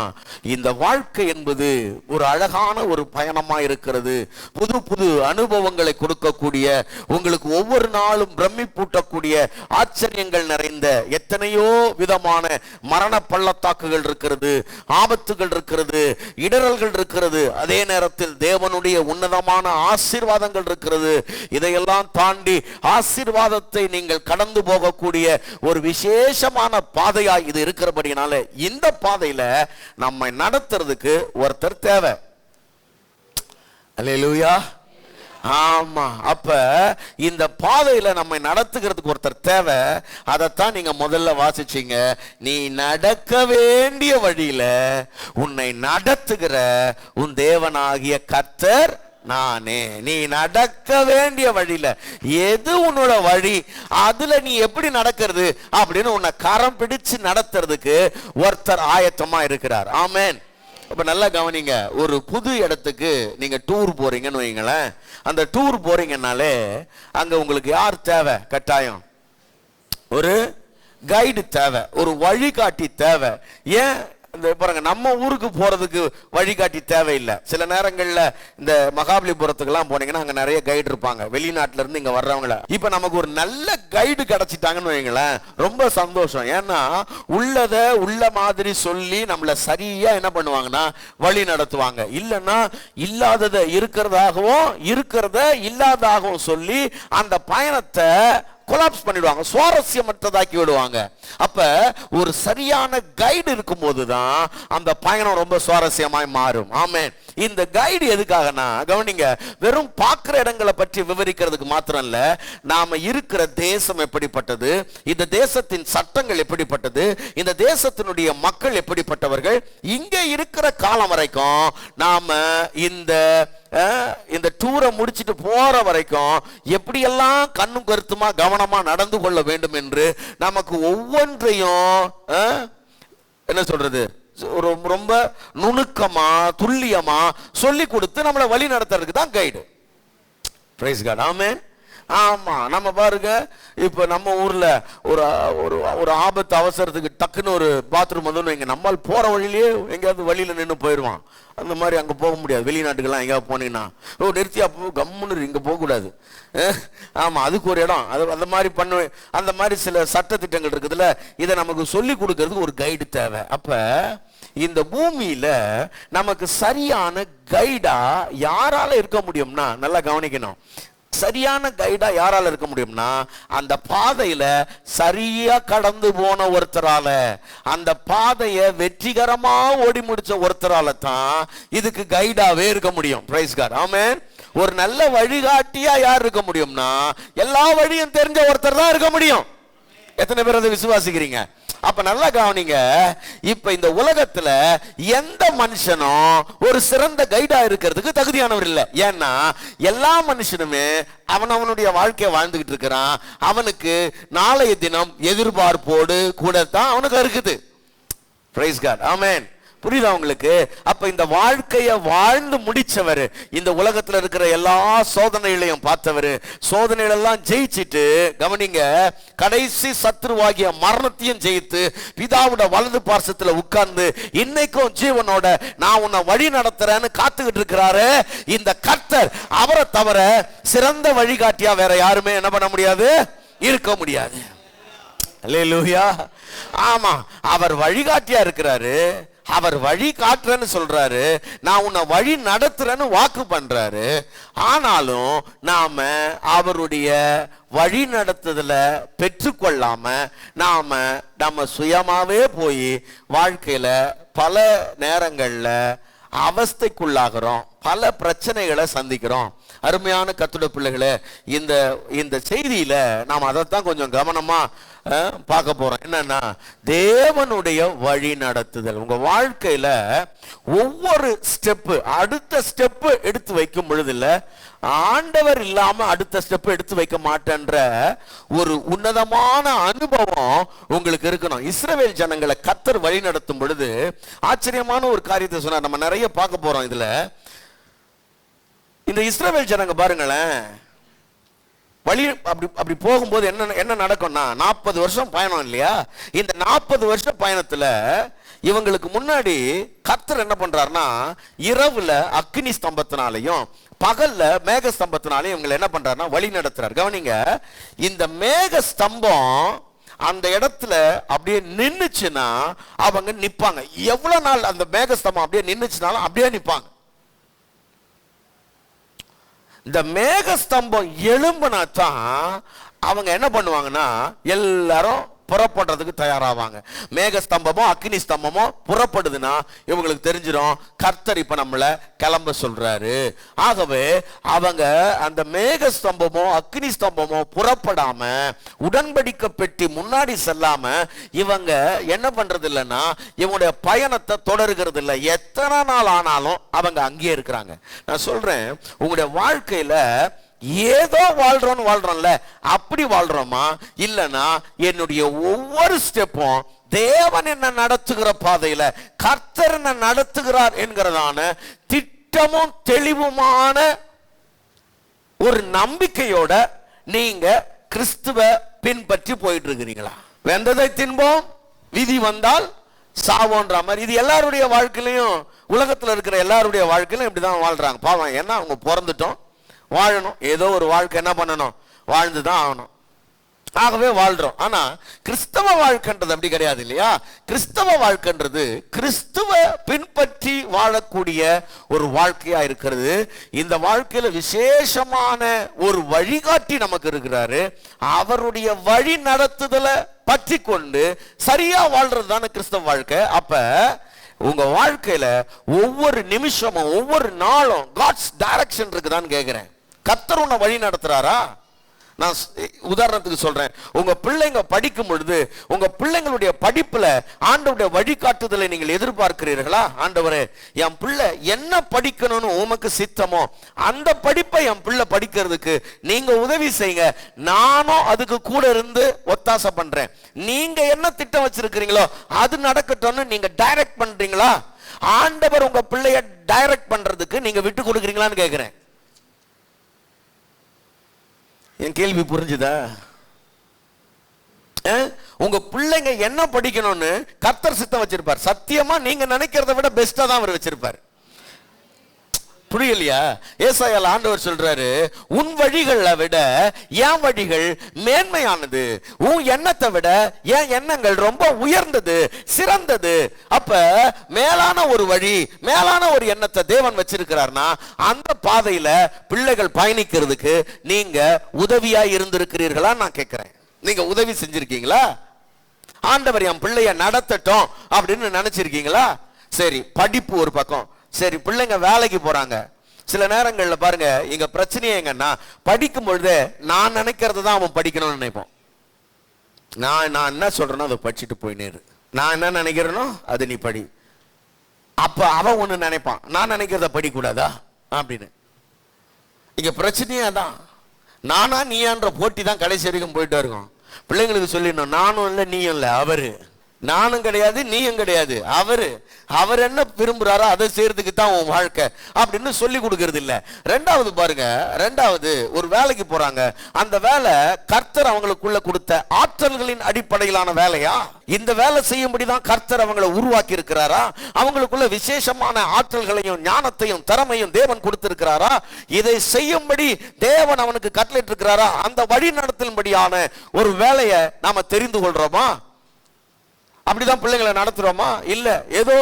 இந்த வாழ்க்கை என்பது ஒரு அழகான ஒரு பயணமா இருக்கிறது. புது புது அனுபவங்களை கொடுக்கக்கூடிய, உங்களுக்கு ஒவ்வொரு நாளும் பிரமிப்பூட்டக்கூடிய, ஆச்சரியங்கள் நிறைந்த எத்தனையோ விதமான மரண பள்ளத்தாக்குகள் இருக்கிறது, ஆபத்துகள் இருக்கிறது, இடரல்கள் இருக்கிறது. அதே நேரத்தில் தேவனுடைய உன்னதமான ஆசீர்வாதங்கள் இருக்கிறது. இதையெல்லாம் தாண்டி ஆசீர்வாதத்தை நீங்கள் கடந்து போகக்கூடிய ஒரு விசேஷமான பாதையாய் இது இருக்கிறபடினால இந்த பாதையில நம்மை நடத்துறதுக்கு ஒருத்தர் தேவை. அல்லேலூயா. ஆமா, அப்ப இந்த பாதையில நம்மை நடத்துகிறதுக்கு ஒருத்தர் தேவை. அதைத்தான் நீங்க முதல்ல வாசிச்சீங்க. நீ நடக்க வேண்டிய வழியில உன்னை நடத்துகிற உன் தேவனாகிய கர்த்தர் நானே. நீ நடக்க வேண்டிய வழியில எது உன்னோட வழி, அதுல நீ எப்படி நடக்கிறது அப்படின்னு உன்னை கரம் பிடிச்சு நடத்துறதுக்கு ஒருத்தர் ஆயத்தமா இருக்கிறார். ஆமென். அப்ப நல்லா கவனிங்க, ஒரு புது இடத்துக்கு நீங்க டூர் போறீங்கன்னு வைங்களேன். அந்த டூர் போறீங்கன்னாலே அங்க உங்களுக்கு யார் தேவை? கட்டாயம் ஒரு கைடு தேவை, ஒரு வழிகாட்டி தேவை. ஏன் இந்த பாருங்க, நம்ம ஊருக்கு போறதுக்கு வழிகாட்டி தேவையில்லை. சில நேரங்கள்ல இந்த மகாபலிபுரத்துக்கெல்லாம் போனீங்கன்னா அங்க நிறைய கைடு இருப்பாங்க, வெளிநாட்டுல இருந்து இங்க வர்றவங்கள. இப்ப நமக்கு ஒரு நல்ல கைடு கிடைச்சிட்டாங்கன்னு வைங்களேன், ரொம்ப சந்தோஷம். ஏன்னா உள்ளத உள்ள மாதிரி சொல்லி நம்மள சரியா என்ன பண்ணுவாங்கன்னா வழி நடத்துவாங்க. இல்லைன்னா இல்லாததை இருக்கிறதாகவும் இருக்கிறத இல்லாததாகவும் சொல்லி அந்த பயணத்தை கொலாப்ஸ் பண்ணிடுவாங்க, சுவாரஸ்யமற்றதாக்கி விடுவாங்க. அப்ப ஒரு சரியான கைடு இருக்கும் போதுதான் அந்த பயணம் ரொம்ப சுவாரஸ்யமாய் மாறும். ஆமென். இந்த கைடு எதுக்காகனா, கவனிங்க, வெறும் பார்க்கிற இடங்களை பற்றி விவரிக்கிறதுக்கு மாத்திரம் இல்ல, நாம இருக்கிற தேசம் எப்படிப்பட்டது, இந்த தேசத்தின் சட்டங்கள் எப்படிப்பட்டது, இந்த தேசத்தினுடைய மக்கள் எப்படிப்பட்டவர்கள், இங்க இருக்கிற காலம் வரைக்கும் நாம இந்த டூரை முடிச்சிட்டு போற வரைக்கும் எப்படியெல்லாம் கண்ணும் கருத்துமா கவனமா நடந்து கொள்ள வேண்டும் என்று நமக்கு ஒவ்வொன்றையும் என்ன சொல்றது, ரொம்ப நுணுக்கமா துல்லியமா சொல்லி கொடுத்து நம்மளை வழி நடத்துறதுக்கு தான் கைடு. Price God. ஆமென். ஆமா, நம்ம பாருங்க, இப்ப நம்ம ஊர்ல ஒரு ஆபத்து அவசரத்துக்கு டக்குன்னு ஒரு பாத்ரூம் வந்து வைங்க, நம்மால் போற வழியிலேயே எங்கேயாவது வழியில நின்று போயிடுவான். அந்த மாதிரி அங்க போக முடியாது. வெளிநாட்டுக்கெல்லாம் எங்கேயாவது போனீங்கன்னா நிறுத்தியா கம்முன்னு இங்க போக கூடாது. ஆமா, அதுக்கு ஒரு இடம், அந்த மாதிரி பண்ணுவேன். அந்த மாதிரி சில சட்ட திட்டங்கள் இருக்குதுல்ல, இதை நமக்கு சொல்லி கொடுக்கறதுக்கு ஒரு கைடு தேவை. அப்ப இந்த பூமியில நமக்கு சரியான கைடா யாரால இருக்க முடியும்னா, நல்லா கவனிக்கணும், சரியான கைடா யாரால இருக்க முடியும்னா அந்த பாதையில சரியா கடந்து போன ஒருத்தரால, அந்த பாதையை வெற்றிகரமா ஓடி முடிச்ச ஒருத்தரால தான் இதுக்கு கைடாவே இருக்க முடியும். Praise God. ஆமென். ஒரு நல்ல வழிகாட்டியா யார் இருக்க முடியும்னா எல்லா வழியும் தெரிஞ்ச ஒருத்தர் தான் இருக்க முடியும். எத்தனை பேர் அதை விசுவாசிக்கிறீங்க? அப்ப நல்லா கவனிங்க, இப்ப இந்த உலகத்துல எந்த மனுஷனும் ஒரு சிறந்த கைடா இருக்கிறதுக்கு தகுதியானவர் இல்லை. ஏன்னா எல்லா மனுஷனுமே அவனுடைய வாழ்க்கையை வாழ்ந்துகிட்டு இருக்கிறான். அவனுக்கு நாளைய தினம் எதிர்பார்ப்போடு கூட தான் அவனுக்கு இருக்குது. Praise God. ஆமென். புரியுதா உங்களுக்கு? அப்ப இந்த வாழ்க்கையை வாழ்ந்து முடிச்சவர், இந்த உலகத்துல இருக்கிற எல்லா சோதனைகளையும் பார்த்தவர், சோதனைகளெல்லாம் ஜெயிச்சிட்டு, கவனிங்க, கடைசி சத்துருவாகிய மரணத்தையும் ஜெயித்து பிதாவோட வலது பார்சத்துல உட்கார்ந்து இன்னைக்கும் ஜீவனோட நான் உன்னை வழி நடத்துறேன்னு காத்துக்கிட்டு இருக்கிறாரு இந்த கர்த்தர். அவரை தவிர சிறந்த வழிகாட்டியா வேற யாருமே என்ன பண்ண முடியாது, இருக்க முடியாது. அல்லேலூயா. ஆமா, அவர் வழிகாட்டியா இருக்கிறாரு, அவர் வழி காட்டுறேன்னு சொல்றாரு, நான் உன்னை வழி நடத்துறேன்னு வாக்கு பண்றாரு. ஆனாலும் நாம அவருடைய வழி நடத்துதல பெற்றுக்கொள்ளாம நம்ம சுயமாவே போய் வாழ்க்கையில பல நேரங்கள்ல அவஸ்தைக்குள்ளாகிறோம், பல பிரச்சனைகளை சந்திக்கிறோம். அருமையான கர்த்தருடைய பிள்ளைகளே, இந்த செய்தியில நாம் அதைத்தான் கொஞ்சம் கவனமா பார்க்க போறோம். என்னன்னா, தேவனுடைய வழி நடத்துதல். உங்க வாழ்க்கையில ஒவ்வொரு ஸ்டெப்பு, அடுத்த ஸ்டெப்பு எடுத்து வைக்கும் பொழுது இல்ல, ஆண்டவர் இல்லாம அடுத்த ஸ்டெப் எடுத்து வைக்க மாட்டேன்ற ஒரு உன்னதமான அனுபவம் உங்களுக்கு இருக்கணும். இஸ்ரவேல் ஜனங்களை கர்த்தர் வழி நடத்தும் பொழுது ஆச்சரியமான ஒரு காரியத்தை சொன்னார். நம்ம நிறைய பார்க்க போறோம் இதுல. இந்த இஸ்ரவேல் ஜனங்க பாருங்களேன், வழி அப்படி போகும்போது என்ன நடக்கும்னா, 40 வருஷம் பயணம் இல்லையா? இந்த 40 வருஷ பயணத்துல இவங்களுக்கு முன்னாடி கர்த்தர் என்ன பண்றாருன்னா, இரவுல அக்கினி ஸ்தம்பத்தினாலையும் பகல்ல மேக ஸ்தம்பத்தினாலையும் இவங்களை என்ன பண்றாருன்னா வழி நடத்துறாரு. கவனிங்க, இந்த மேக ஸ்தம்பம் அந்த இடத்துல அப்படியே நின்னுச்சுன்னா அவங்க நிப்பாங்க. எவ்வளவு நாள் அந்த மேக ஸ்தம்பம் அப்படியே நின்னுச்சுனாலும் அப்படியே நிப்பாங்க. இந்த மேகஸ்தம்பம் எழும்புனா தான் அவங்க என்ன பண்ணுவாங்கன்னா எல்லாரும் புறப்படுறதுக்கு தயாராவாங்க. மேகஸ்தம்பமோ அக்னி ஸ்தம்பமோ புறப்படுதுன்னா இவங்களுக்கு தெரிஞ்சிடும் கர்த்தர் இப்ப நம்மள கிளம்ப சொல்றாரு. ஆகவே அவங்க அந்த மேகஸ்தம்பமோ அக்னி ஸ்தம்பமோ புறப்படாம, உடன்படிக்கை பெட்டி முன்னாடி செல்லாம இவங்க என்ன பண்றது இல்லைன்னா இவங்களுடைய பயணத்தை தொடர்கிறது இல்லை. எத்தனை நாள் ஆனாலும் அவங்க அங்கேயே இருக்கிறாங்க. நான் சொல்றேன், உங்களுடைய வாழ்க்கையில ஏதோ வாழ்றோம்ல, அப்படி வாழ்றோமா இல்லனா என்னுடைய ஒவ்வொரு ஸ்டெப்பும் தேவன் என்ன நடத்துகிற பாதையில கர்த்தர் என்ன நடத்துகிறார் என்கிறதான திட்டமும் தெளிவுமான ஒரு நம்பிக்கையோட நீங்க கிறிஸ்துவ பின்பற்றி போயிட்டு இருக்கிறீங்களா? வெந்ததை தின்போம், விதி வந்தால் சாவோன்ற மாதிரி. இது எல்லாருடைய வாழ்க்கையிலையும், உலகத்துல இருக்கிற எல்லாருடைய வாழ்க்கையிலும் இப்படிதான் வாழ்றாங்க. பாவம், ஏன்னா அவங்க பிறந்துட்டோம், வாழணும், ஏதோ ஒரு வாழ்க்கை என்ன பண்ணணும், வாழ்ந்துதான் ஆகணும். ஆகவே வாழ்றோம். ஆனா கிறிஸ்தவ வாழ்க்கைன்றது அப்படி கிடையாது இல்லையா? கிறிஸ்தவ வாழ்க்கைன்றது கிறிஸ்துவ பின்பற்றி வாழக்கூடிய ஒரு வாழ்க்கையா இருக்கிறது. இந்த வாழ்க்கையில விசேஷமான ஒரு வழிகாட்டி நமக்கு இருக்கிறாரு. அவருடைய வழி நடத்துதலை பற்றி கொண்டு சரியா வாழ்றது தானே கிறிஸ்தவ வாழ்க்கை. அப்ப உங்க வாழ்க்கையில ஒவ்வொரு நிமிஷமும் ஒவ்வொரு நாளும் காட்ஸ் டைரக்ஷன் இருக்குதான்னு கேட்கிறேன். கர்த்தர் உன்னை வழி நடத்துறாரா? நான் உதாரணத்துக்கு சொல்றேன். உங்க பிள்ளைங்க படிக்கும் பொழுது உங்க பிள்ளைங்களுடைய படிப்புல ஆண்டவருடைய வழிகாட்டுதலை நீங்கள் எதிர்பார்க்கிறீர்களா? ஆண்டவரே, என் பிள்ளை என்ன படிக்கணும்னு உமக்கு சித்தமோ அந்த படிப்பை என் பிள்ளை படிக்கிறதுக்கு நீங்க உதவி செய்யுங்க, நானும் அதுக்கு கூட இருந்து ஒத்தாசை பண்றேன். நீங்க என்ன திட்டம் வச்சிருக்கிறீங்களோ அது நடக்கட்டும்னு நீங்க டைரக்ட் பண்றீங்களா? ஆண்டவர் உங்க பிள்ளைய டைரக்ட் பண்றதுக்கு நீங்க விட்டு கொடுக்குறீங்களான்னு கேட்கிறேன். என் கேள்வி புரிஞ்சுதா? உங்க பிள்ளைங்க என்ன படிக்கணும்னு கர்த்தர் சித்தம் வச்சிருப்பார். சத்தியமா நீங்க நினைக்கிறத விட பெஸ்டா தான் அவர் வச்சிருப்பார். புரியலையா? ஏசாயால ஆண்டவர் சொல்றாரு, உன் வழிகளை விட என் வழிகள் மேன்மையானது, உன் எண்ணத்தை விட என் எண்ணங்கள் ரொம்ப உயர்ந்தது, சிறந்தது. அப்ப மேலான ஒரு வழி, மேலான ஒரு எண்ணத்தை தேவன் வச்சிருக்கிறார்னா அந்த பாதையில பிள்ளைகள் பயணிக்கிறதுக்கு நீங்க உதவியா இருந்திருக்கிறீர்களா? நான் கேட்கிறேன். நீங்க உதவி செஞ்சிருக்கீங்களா? ஆண்டவர் என் பிள்ளைய நடத்தட்டும் அப்படின்னு நினைச்சிருக்கீங்களா? சரி, படிப்பு ஒரு பக்கம். சரி, பிள்ளைங்க வேலைக்கு போறாங்க. சில நேரங்கள்ல பாருங்க, இங்க பிரச்சனையே எங்கன்னா படிக்கும் பொழுது நான் நினைக்கிறது தான் அவன் படிக்கணும்னு நினைப்போம். நான் என்ன சொல்றேனோ அதை படிச்சுட்டு போயினேரு, நான் என்ன நினைக்கிறேனோ அது நீ படி. அப்ப அவன் ஒண்ணு நினைப்பான், நான் நினைக்கிறத படிக்கூடாதா அப்படின்னு. இங்க பிரச்சனையே தான், நானா நீயான்ற போட்டி தான் கடைசி வரைக்கும் போயிட்டு இருக்கோம். பிள்ளைங்களுக்கு சொல்லிடணும், நானும் இல்லை நீயும் இல்லை, அவரு. நானும் கிடையாது நீயும் கிடையாது, அவர் என்ன விரும்புறாரோ அதை செய்யறதுக்கு தான் உன் வாழ்க்கை அப்படின்னு சொல்லி கொடுக்கறது இல்ல. ரெண்டாவது பாருங்க, ரெண்டாவது ஒரு வேலைக்கு போறாங்க. அந்த வேலை கர்த்தர் அவங்களுக்குள்ள கொடுத்த ஆற்றல்களின் அடிப்படையிலான வேலையா? இந்த வேலை செய்யும்படிதான் கர்த்தர் அவங்களை உருவாக்கி இருக்கிறாரா? அவங்களுக்குள்ள விசேஷமான ஆற்றல்களையும் ஞானத்தையும் திறமையும் தேவன் கொடுத்திருக்கிறாரா? இதை செய்யும்படி தேவன் அவனுக்கு கட்டளையிட்டு இருக்கிறாரா? அந்த வழி நடத்தும்படியான ஒரு வேலையை நாம தெரிந்து கொள்றோமா? அப்படிதான் பிள்ளைங்களை நடத்துறோமா? இல்ல ஏதோ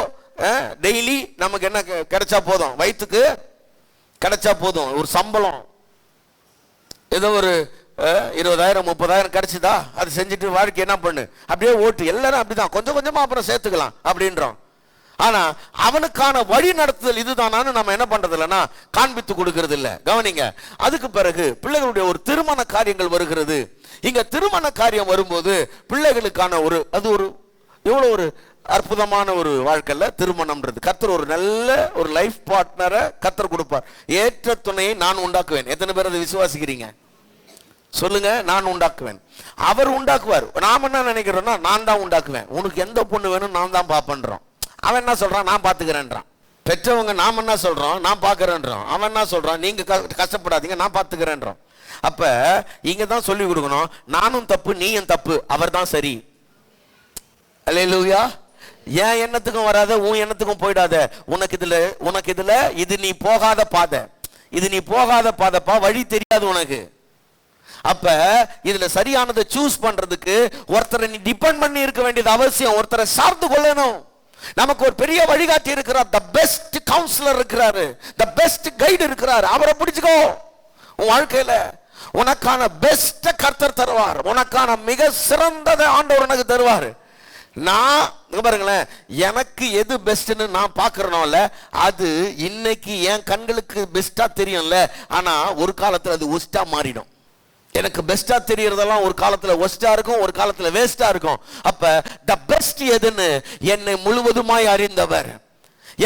டெய்லி நமக்கு என்ன கிடைச்சா போதும், வயிற்றுக்கு கிடைச்சா போதும், ஒரு சம்பளம் ஏதோ ஒரு 20,000 30,000 கிடைச்சுதா அது செஞ்சுட்டு வாழ்க்கை என்ன பண்ணு அப்படியே ஓட்டு. எல்லாரும் அப்படிதான், கொஞ்சம் கொஞ்சமா அப்புறம் சேர்த்துக்கலாம் அப்படின்றோம். ஆனா அவனுக்கான வழி நடத்துதல் இதுதானான்னு நம்ம என்ன பண்றது இல்லைன்னா காண்பித்து கொடுக்கறது இல்லை. கவனிங்க, அதுக்கு பிறகு பிள்ளைகளுடைய ஒரு திருமண காரியங்கள் வருகிறது. இங்க திருமண காரியம் வரும்போது பிள்ளைகளுக்கான அது ஒரு எவ்வளவு ஒரு அற்புதமான ஒரு வாழ்க்கையில திருமணம்ன்றது. கர்த்தர் ஒரு நல்ல ஒரு லைஃப் பார்ட்னரை கர்த்தர் கொடுப்பார். ஏற்ற துணையை நான் உண்டாக்குவேன். எத்தனை பேர் அதை விசுவாசிக்கிறீங்க? சொல்லுங்க. நான் உண்டாக்குவேன், அவர் உண்டாக்குவார். நாம என்ன நினைக்கிறோம்னா நான் தான் உண்டாக்குவேன், உனக்கு எந்த பொண்ணு வேணும் நான் தான் பாப்பன்றோம். அவன் என்ன சொல்றான்? நான் பாத்துக்கிறேன்றான். பெற்றவங்க நாம என்ன சொல்றோம்? நான் பாக்குறேன்றோம். அவன் என்ன சொல்றான்? நீங்க கஷ்டப்படாதீங்க, நான் பாத்துக்கிறேன்றோம். அப்ப இங்க தான் சொல்லி கொடுக்கணும், நானும் தப்பு நீயும் தப்பு, அவர் தான் சரி. அல்லேலூயா. என் எண்ணத்துக்கும் வராத, உன் எண்ணத்துக்கும் போயிடாத. உனக்கு இதுல இது நீ போகாத பாதை, இது நீ போகாத பாதைப்பா, வழி தெரியாது உனக்கு. அப்ப இதுல சரியானதை சூஸ் பண்றதுக்கு ஒருத்தரை நீ டிபெண்ட் பண்ணி இருக்க வேண்டியது அவசியம். ஒருத்தரை சார்ந்து கொள்ளணும். நமக்கு ஒரு பெரிய வழிகாட்டி இருக்கிறார், தி பெஸ்ட் கவுன்சிலர் இருக்கிறாரு, தி பெஸ்ட் கைடு இருக்கிறார். அவரை பிடிச்சுக்கோ. உன் வாழ்க்கையில உனக்கான பெஸ்ட் கர்த்தர் தருவார். உனக்கான மிக சிறந்ததை ஆண்டவர் உனக்கு தருவார். நான் பாருங்களேன், எனக்கு எது பெஸ்ட்னு நான் பாக்குறேனோல அது இன்னைக்கு என் கண்களுக்கு பெஸ்டா தெரியும்ல, ஆனா ஒரு காலத்துல அது ஒஸ்டா மாறிடும். எனக்கு பெஸ்டா தெரியறதெல்லாம் ஒரு காலத்துல ஒஸ்டா இருக்கும், ஒரு காலத்துல வேஸ்டா இருக்கும். அப்ப தி பெஸ்ட் எதுன்னு என்னை முழுவதுமாய் அறிந்தவர்,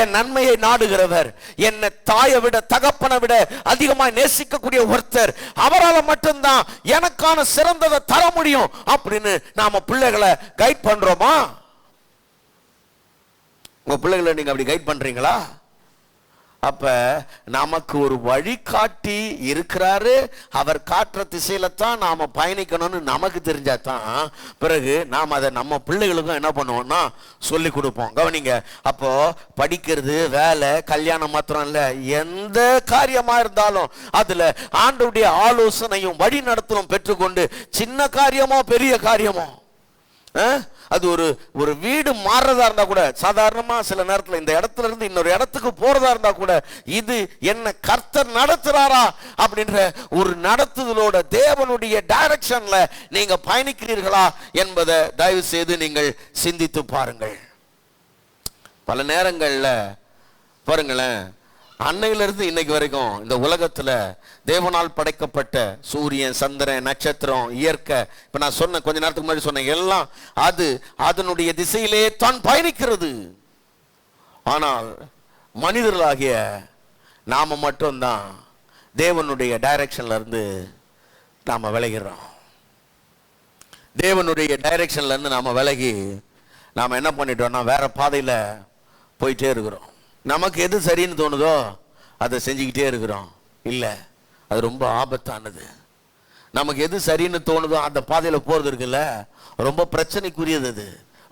என் நன்மையை நாடுகிறவர், என்னை தாயை விட தகப்பனை விட அதிகமாய் நேசிக்கக்கூடிய ஒருத்தர், அவரால் மட்டும்தான் எனக்கான சிறந்ததை தர முடியும் அப்படின்னு நாம பிள்ளைகளை கைட் பண்றோமா? உங்க பிள்ளைகளை நீங்க அப்படி கைட் பண்றீங்களா? அப்ப நமக்கு ஒரு வழிகாட்டி இருக்கிறாரு. அவர் காட்டுற திசையில தான் நாம பயணிக்கணும்னு நமக்கு தெரிஞ்சாதான் பிறகு நாம் அதை நம்ம பிள்ளைகளுக்கும் என்ன பண்ணுவோம்னா சொல்லி கொடுப்போம். கவனிங்க, அப்போ படிக்கிறது, வேலை, கல்யாணம் மாத்திரம் இல்ல, எந்த காரியமா இருந்தாலும் அதுல ஆண்டவருடைய ஆலோசனையும் வழி நடத்தலும் பெற்றுக்கொண்டு, சின்ன காரியமோ பெரிய காரியமோ, அது ஒரு வீடு மாறுறதா இருந்தா கூட, சாதாரணமா சில நேரத்தில் இந்த இடத்துல இருந்து இன்னொரு இடத்துக்கு போறதா இருந்தா கூட, இது என்ன கர்த்தர் நடத்துறாரா அப்படின்ற ஒரு நடத்துதலோட தேவனுடைய டைரக்ஷன்ல நீங்க பயணிக்கிறீர்களா என்பதை தயவு செய்து நீங்கள் சிந்தித்து பாருங்கள். பல நேரங்கள்ல பாருங்களேன், அன்னையிலிருந்து இன்னைக்கு வரைக்கும் இந்த உலகத்துல தேவனால் படைக்கப்பட்ட சூரியன், சந்திரன், நட்சத்திரம், இயற்கை, இப்ப நான் சொன்ன கொஞ்ச நேரத்துக்கு முன்னாடி சொன்னேன், எல்லாம் அது அதனுடைய திசையிலே தான் பயணிக்கிறது. ஆனால் மனிதர்களாகிய நாம மட்டும்தான் தேவனுடைய டைரக்ஷன்ல இருந்து நாம விலகிறோம். தேவனுடைய டைரக்ஷன்ல இருந்து நாம விலகி நாம என்ன பண்ணிட்டோம்னா வேற பாதையில போயிட்டே இருக்கிறோம். நமக்கு எது சரின்னு தோணுதோ அதை செஞ்சுக்கிட்டே இருக்கிறோம். இல்லை, அது ரொம்ப ஆபத்தானது. நமக்கு எது சரின்னு தோணுதோ அந்த பாதையில் போகிறது இருக்குல்ல, ரொம்ப பிரச்சனைக்குரியது. அது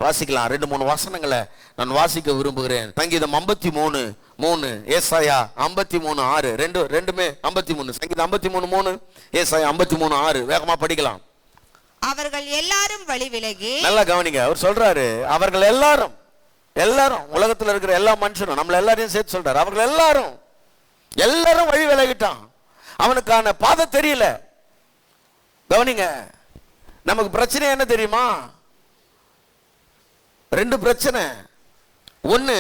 வாசிக்கலாம், 2-3 வசனங்களை நான் வாசிக்க விரும்புகிறேன். சங்கீதம் 53:3, ஏசாயா 53:6, ரெண்டுமே 53. சங்கீதம் 53:3, ஏசாயா 53:6. வேகமா படிக்கலாம். அவர்கள் எல்லாரும் வழி விலகி, நல்லா கவனிங்க, அவர் சொல்றாரு அவர்கள் எல்லாரும் உலகத்தில் இருக்கிற எல்லா மனுஷனும், நம்மள எல்லாரையும் சேர்த்து சொல்றாரு, அவர்கள் எல்லாரும் வழி விலகிட்டான். அவனுக்கான பாதை தெரியல. கவனிங்க, நமக்கு பிரச்சனை என்ன தெரியுமா? 2 பிரச்சனை. ஒன்னு,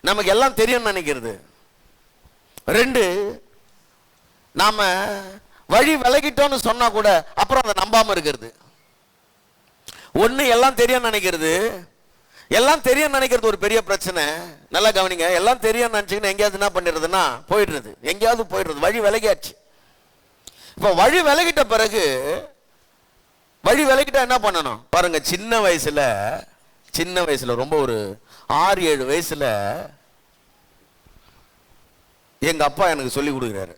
நமக்கு எல்லாம் தெரியும் நினைக்கிறது. 2, நாம வழி விலகிட்டோம்னு சொன்னா கூட அப்புறம் அதை நம்பாம இருக்கிறது. ஒன்னு, எல்லாம் தெரியும் நினைக்கிறது. எல்லாம் தெரியும் நினைக்கிறது ஒரு பெரிய பிரச்சனை. நல்லா கவனிங்க, எல்லாம் தெரியும் நினைச்சுக்கின்னு எங்கேயாவது என்ன பண்ணிடுறதுன்னா போயிடுறது, எங்கேயாவது போயிடுறது, வழி விலகியாச்சு. இப்ப வழி விலகிட்ட பிறகு, வழி விலகிட்டா என்ன பண்ணணும் பாருங்க. சின்ன வயசுல ரொம்ப ஒரு 6-7 வயசுல எங்க அப்பா எனக்கு சொல்லி கொடுக்குறாரு.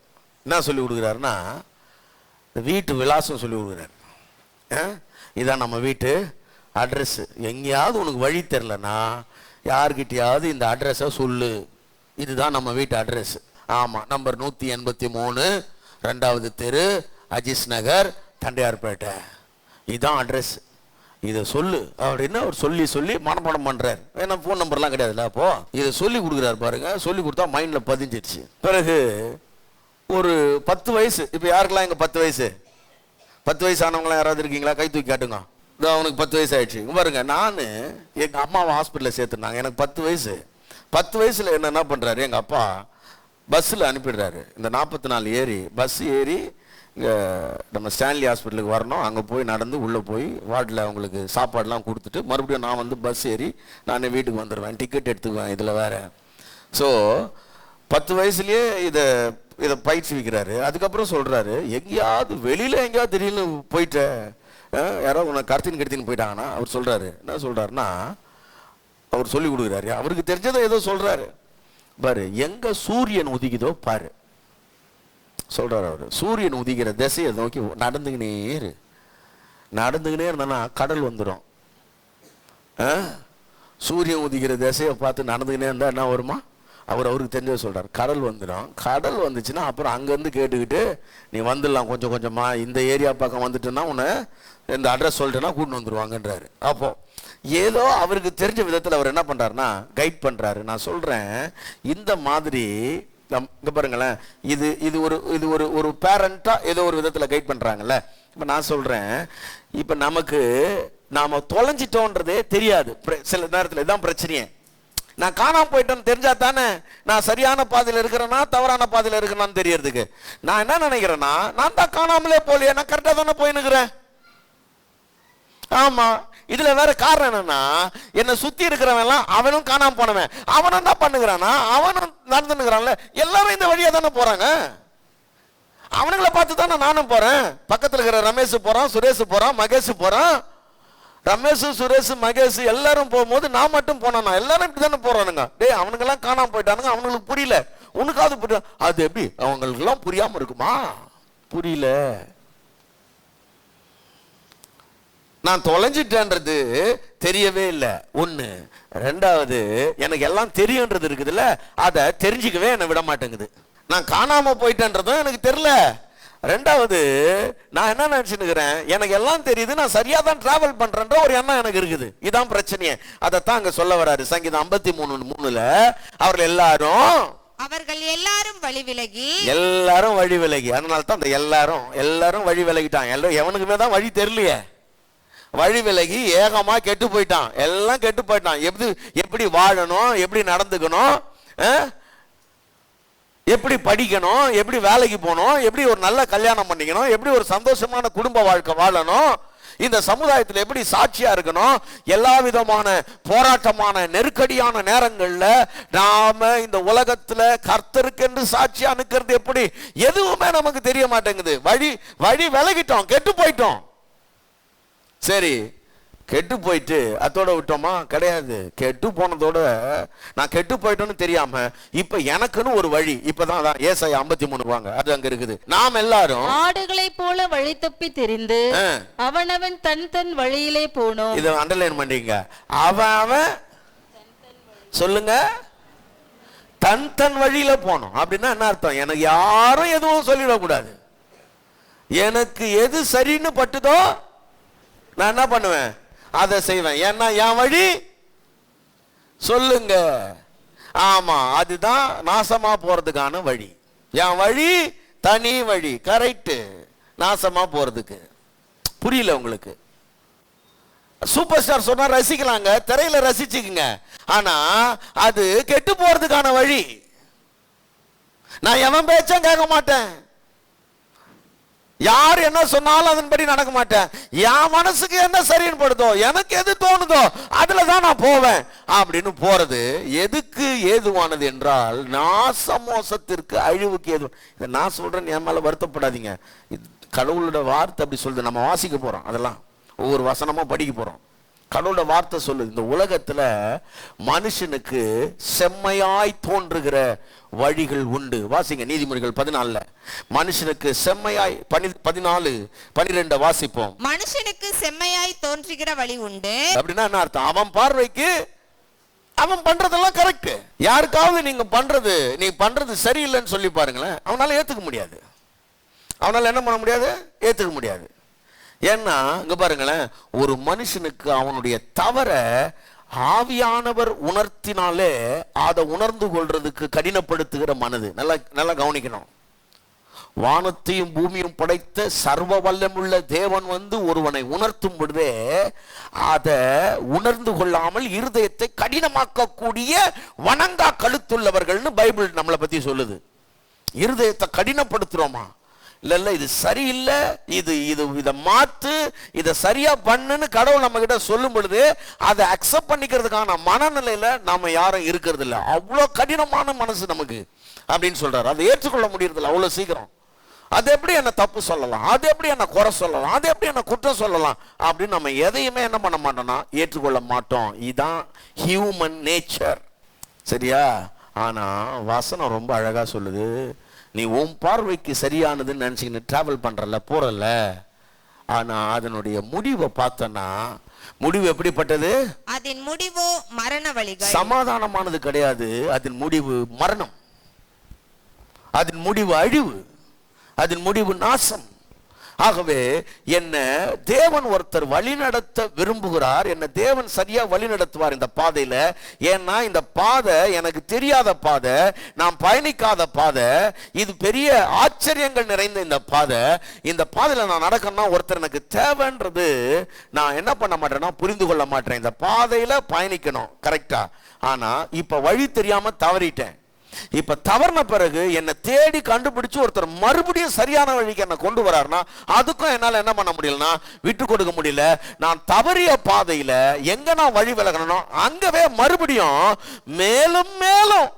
என்ன சொல்லி கொடுக்குறாருன்னா, வீட்டு விலாசம் சொல்லி கொடுக்குறாரு. இதான் நம்ம வீட்டு அட்ரஸ். எங்கேயாவது உனக்கு வழி தெரிலனா யார்கிட்டயாவது இந்த அட்ரஸை சொல்லு, இதுதான் நம்ம வீட்டு அட்ரஸ். ஆமாம், நம்பர் 183, 2வது தெரு, அஜிஸ் நகர், தண்டையார்பேட்டை, இதுதான் அட்ரஸ், இதை சொல்லு அப்படின்னு அவர் சொல்லி மனப்பாடம் பண்றாரு. ஏன்னா ஃபோன் நம்பர்லாம் கிடையாதுல்ல. அப்போ இதை சொல்லி கொடுக்குறாரு பாருங்க. சொல்லி கொடுத்தா மைண்ட்ல பதிஞ்சிருச்சு. பிறகு ஒரு 10 வயசு, இப்போ யாருக்கெல்லாம் இங்கே 10 வயசு 10 வயசு ஆனவங்களாம் யாராவது இருக்கீங்களா? கை தூக்கி காட்டுங்க. அவனுக்கு 10 வயசு ஆயிடுச்சு. பாருங்க, நான் எங்கள் அம்மாவை ஹாஸ்பிட்டலில் சேர்த்துனாங்க. எனக்கு 10 வயசு. 10 வயசில் என்ன பண்ணுறாரு, எங்கள் அப்பா பஸ்ஸில் அனுப்பிடுறாரு. இந்த 44 ஏறி பஸ் ஏறி இங்கே நம்ம ஸ்டான்லி ஹாஸ்பிட்டலுக்கு வரணும். அங்கே போய் நடந்து உள்ளே போய் வார்டில் அவங்களுக்கு சாப்பாடெலாம் கொடுத்துட்டு மறுபடியும் நான் வந்து பஸ் ஏறி நான் வீட்டுக்கு வந்துடுவேன். டிக்கெட் எடுத்துக்குவேன். இதில் வேறு. ஸோ 10 வயசுலேயே இதை பயிற்சி வைக்கிறாரு. அதுக்கப்புறம் சொல்கிறாரு, எங்கேயாவது வெளியில் எங்கேயாவது திடீர்னு போயிட்டேன், யாராவது உனக்கு கடத்தின்னு போயிட்டாங்கன்னா, அவர் சொல்றாரு, என்ன சொல்றாருன்னா, அவர் சொல்லி கொடுக்குறாரு, அவருக்கு தெரிஞ்சதை ஏதோ சொல்றாரு பாரு. எங்க சூரியன் உதிக்குதோ பாரு சொல்றாரு அவரு. சூரியன் உதிக்கிற திசையை நோக்கி நடந்துக்கினே இருந்தனா கடல் வந்துடும். சூரியன் உதிக்கிற திசையை பார்த்து நடந்துக்கினே இருந்தா என்ன வருமா? அவருக்கு தெரிஞ்சதை சொல்றாரு, கடல் வந்துடும். கடல் வந்துச்சுன்னா அப்புறம் அங்கேருந்து கேட்டுக்கிட்டு நீ வந்துடலாம் கொஞ்சம் கொஞ்சமா, இந்த ஏரியா பக்கம் வந்துட்டுன்னா உன்னை இந்த அட்ரஸ் சொல்லிட்டேன்னா கூட்டின்னு வந்துடுவாங்கன்றாரு. அப்போ ஏதோ அவருக்கு தெரிஞ்ச விதத்தில் அவர் என்ன பண்றாருன்னா கைட் பண்றாரு. நான் சொல்றேன், இந்த மாதிரி இங்க பாருங்களேன், இது ஒரு பேரண்டா ஏதோ ஒரு விதத்தில் கைட் பண்றாங்கல்ல. இப்போ நான் சொல்றேன், இப்போ நாம தொலைஞ்சிட்டோன்றதே தெரியாது சில நேரத்தில். இதுதான் பிரச்சனையே. நான் காணாம போயிட்டேன்னு தெரிஞ்சா தானே நான் சரியான பாதையில் இருக்கிறேன்னா தவறான பாதையில் இருக்கிறேன்னு தெரியறதுக்கு. நான் என்ன நினைக்கிறேன்னா, நான் தான் காணாமலே போலியே, நான் கரெக்டாக தானே போயின்னுக்கிறேன். ஆமா, இதுல வேற காரணம் என்னன்னா, என்னை சுத்தி இருக்கிறவன் எல்லாம் அவனும் காணாம போனவன், அவனும் என்ன பண்ணுகிறானா, அவனும் நடந்துக்கிறான்ல, எல்லாரும் இந்த வழியா தானே போறாங்க. அவனுங்களை பார்த்து தானே நானும் போறேன். பக்கத்துல இருக்கிற ரமேஷ் போறான், சுரேஷ் போறான், மகேஷ் போறான். ரமேஷ், சுரேஷ், மகேஷ் எல்லாரும் போகும்போது நான் மட்டும் போனானா? எல்லாரும் இப்படி தானே போறானுங்க. டேய், அவனுங்கெல்லாம் காணாம போயிட்டானுங்க, அவனுங்களுக்கு புரியல. உனக்காவது புரியும். அது எப்படி அவங்களுக்கு எல்லாம் புரியாம இருக்குமா? புரியல. நான் தொலைஞ்சிட்டேன்றது தெரியவே இல்லை ஒண்ணு. ரெண்டாவது, எனக்கு எல்லாம் தெரியுன்றது இருக்குதுல்ல, அதை தெரிஞ்சுக்கவே என்னை விட மாட்டேங்குது. நான் காணாம போயிட்டேன்றதும் எனக்கு தெரியல. ரெண்டாவது, நான் என்ன நினைச்சுக்கிறேன், எனக்கு எல்லாம் தெரியுது, நான் சரியா தான் டிராவல் பண்றேன்ற ஒரு எண்ணம் எனக்கு இருக்குது. இதான் பிரச்சனையே. அதைத்தான் அங்க சொல்ல வராரு சங்கீதம் 53:3. அவர்கள் எல்லாரும் வழி விலகி. அதனால தான் அந்த எல்லாரும் வழி விலகிட்டான். எவனுக்குமே தான் வழி தெரியலையே. வழி விலகி ஏகமா கெட்டு போயிட்டான். எல்லாம் கெட்டு போயிட்டான். எப்படி வாழணும், எப்படி நடந்துக்கணும், எப்படி படிக்கணும், எப்படி வேலைக்கு போகணும், எப்படி ஒரு நல்ல கல்யாணம் பண்ணிக்கணும், எப்படி ஒரு சந்தோஷமான குடும்ப வாழ்க்கை வாழணும், இந்த சமுதாயத்தில் எப்படி சாட்சியா இருக்கணும், எல்லா விதமான போராட்டமான நெருக்கடியான நேரங்கள்ல நாம இந்த உலகத்துல கர்த்தருக்கென்று சாட்சியா நிற்கிறது எப்படி, எதுவுமே நமக்கு தெரிய மாட்டேங்குது. வழி விலகிட்டோம், கெட்டு போயிட்டோம். சரி, கெட்டு போயிட்டு அதோட விட்டோமா? கிடையாது. கெட்டு போனதோட நான் கெட்டு போயிட்டோன்னு தெரியாம இப்ப எனக்குன்னு ஒரு வழி. இப்பதான் ஏசாயா 53 வாங்க, அது அங்க இருக்குது. நாம் எல்லாரும் ஆடுகளை போல வழி தப்பி தெரிந்து அவனவன் தன் வழியிலே போனோம். இதை அண்டர்லைன் பண்ணீங்க. அவன் சொல்லுங்க, தன் வழியில போனோம். அப்படின்னா என்ன அர்த்தம்? எனக்கு யாரும் எதுவும் சொல்லிடக்கூடாது. எனக்கு எது சரின்னு பட்டுதோ நான் என்ன பண்ணுவேன், அதை செய்வேன். ஏன்னா என் வழி சொல்லுங்க. ஆமா, அதுதான் நாசமா போறதுக்கான வழி. என் வழி தனி வழி, கரெக்ட். நாசமா போறதுக்கு புரியல உங்களுக்கு? சூப்பர் ஸ்டார் சொன்னா ரசிக்கலாங்க, திரையில ரசிச்சுக்குங்க. ஆனா அது கெட்டு போறதுக்கான வழி. நான் எவன் பேச்சும் கேட்க மாட்டேன், யார் என்ன சொன்னாலும் அதன்படி நடக்க மாட்டேன். என் மனசுக்கு என்ன சரின்னு படுதோ, எனக்கு எது தோணுதோ அதுலதான் நான் போவேன். அப்படின்னு போறது எதுக்கு ஏதுவானது என்றால் நாசமோசத்திற்கு, அழிவுக்கு ஏது. இதை நான் சொல்றேன், என் மேல வருத்தப்படாதீங்க. கடவுளோட வார்த்தை அப்படி சொல்லுது. நம்ம வாசிக்க போறோம், அதெல்லாம் ஒவ்வொரு வசனமா படிக்க போறோம். கடவுளோட வார்த்தை சொல்லுது, இந்த உலகத்துல மனுஷனுக்கு செம்மையாய் தோன்றுகிற வழிகள் உண்டு. வாசிங்க நீதிமொழிகள் 14. மனுஷனுக்கு செம்மையாய் 14:12 வாசிப்போம். மனுஷனுக்கு செம்மையாய் தோன்றுகிற வழி உண்டு. அப்படின்னா என்ன அர்த்தம்? அவன் பார்வைக்கு அவன் பண்றதெல்லாம் கரெக்ட். யாருக்காவது நீ பண்றது சரியில்லைன்னு சொல்லி பாருங்களேன், அவனால ஏத்துக்க முடியாது. அவனால என்ன பண்ண முடியாது? ஏத்துக்க முடியாது. ஏன்னா இங்க பாருங்களேன், ஒரு மனுஷனுக்கு அவனுடைய தவற ஆவியானவர் உணர்த்தினாலே அதை உணர்ந்து கொள்றதுக்கு கடினப்படுத்துகிற மனது. நல்லா கவனிக்கணும். வானத்தையும் பூமியும் படைத்த சர்வ வல்லமுள்ள தேவன் ஒருவனை உணர்த்தும் பொழுதே அதை உணர்ந்து கொள்ளாமல் இருதயத்தை கடினமாக்கக்கூடிய வணங்கா கழுத்துள்ளவர்கள்னு பைபிள் நம்மளை பத்தி சொல்லுது. இருதயத்தை கடினப்படுத்துறோமா? இல்ல இது சரியில்லை, இதை மாத்து, இதை சரியா பண்ணுன்னு கடவுள் நம்ம கிட்ட சொல்லும் பொழுது அதை அக்செப்ட் பண்ணிக்கிறதுக்கான மனநிலையில நாம யாரும் இருக்கிறது இல்லை. அவ்வளோ கடினமான மனசு நமக்கு அப்படின்னு சொல்றாரு. அதை ஏற்றுக்கொள்ள முடியறதில்ல அவ்வளோ சீக்கிரம். அது எப்படி என்ன தப்பு சொல்லலாம், அது எப்படி என்ன குறை சொல்லலாம், அது எப்படி என்ன குற்றம் சொல்லலாம் அப்படின்னு நம்ம எதையுமே என்ன பண்ண மாட்டோம்னா ஏற்றுக்கொள்ள மாட்டோம். இதுதான் ஹியூமன் நேச்சர். சரியா? ஆனா வசனம் ரொம்ப அழகா சொல்லுது, நீ உன் பார்வைக்கு சரியானதுன்னு நினைச்சுக்கிட்டு டிராவல் பண்றல, போறல, ஆனா அதனுடைய முடிவை பார்த்தனா முடிவு எப்படிப்பட்டது? அதன் முடிவு மரண வழிகள். சமாதானமானது கிடையாது. அதன் முடிவு மரணம், அதன் முடிவு அழிவு, அதன் முடிவு நாசம். ஆகவே என்ன தேவன் ஒருத்தர் வழி நடத்த விரும்புகிறார், என்ன தேவன் சரியா வழி நடத்துவார் இந்த பாதையில. ஏன்னா இந்த பாதை எனக்கு தெரியாத பாதை, நான் பயணிக்காத பாதை, இது பெரிய ஆச்சரியங்கள் நிறைந்த இந்த பாதை. இந்த பாதையில நான் நடக்கணும்னா ஒருத்தர் எனக்கு தேவைன்றது நான் என்ன பண்ண மாட்டேன்னா புரிந்து கொள்ள மாட்டேன். இந்த பாதையில பயணிக்கணும் கரெக்டா, ஆனா இப்ப வழி தெரியாம தவறிட்டேன். இப்ப தவறின பிறகு என்னை தேடி கண்டுபிடிச்சு ஒருத்தர் மறுபடியும் சரியான வழிக்கு என்ன கொண்டு வராருன்னா அதுக்கும் என்னால என்ன பண்ண முடியலன்னா விட்டு கொடுக்க முடியல. நான் தவறிய பாதையில எங்க நான் வழி விலகணும் அங்கவே மறுபடியும் மேலும் மேலும்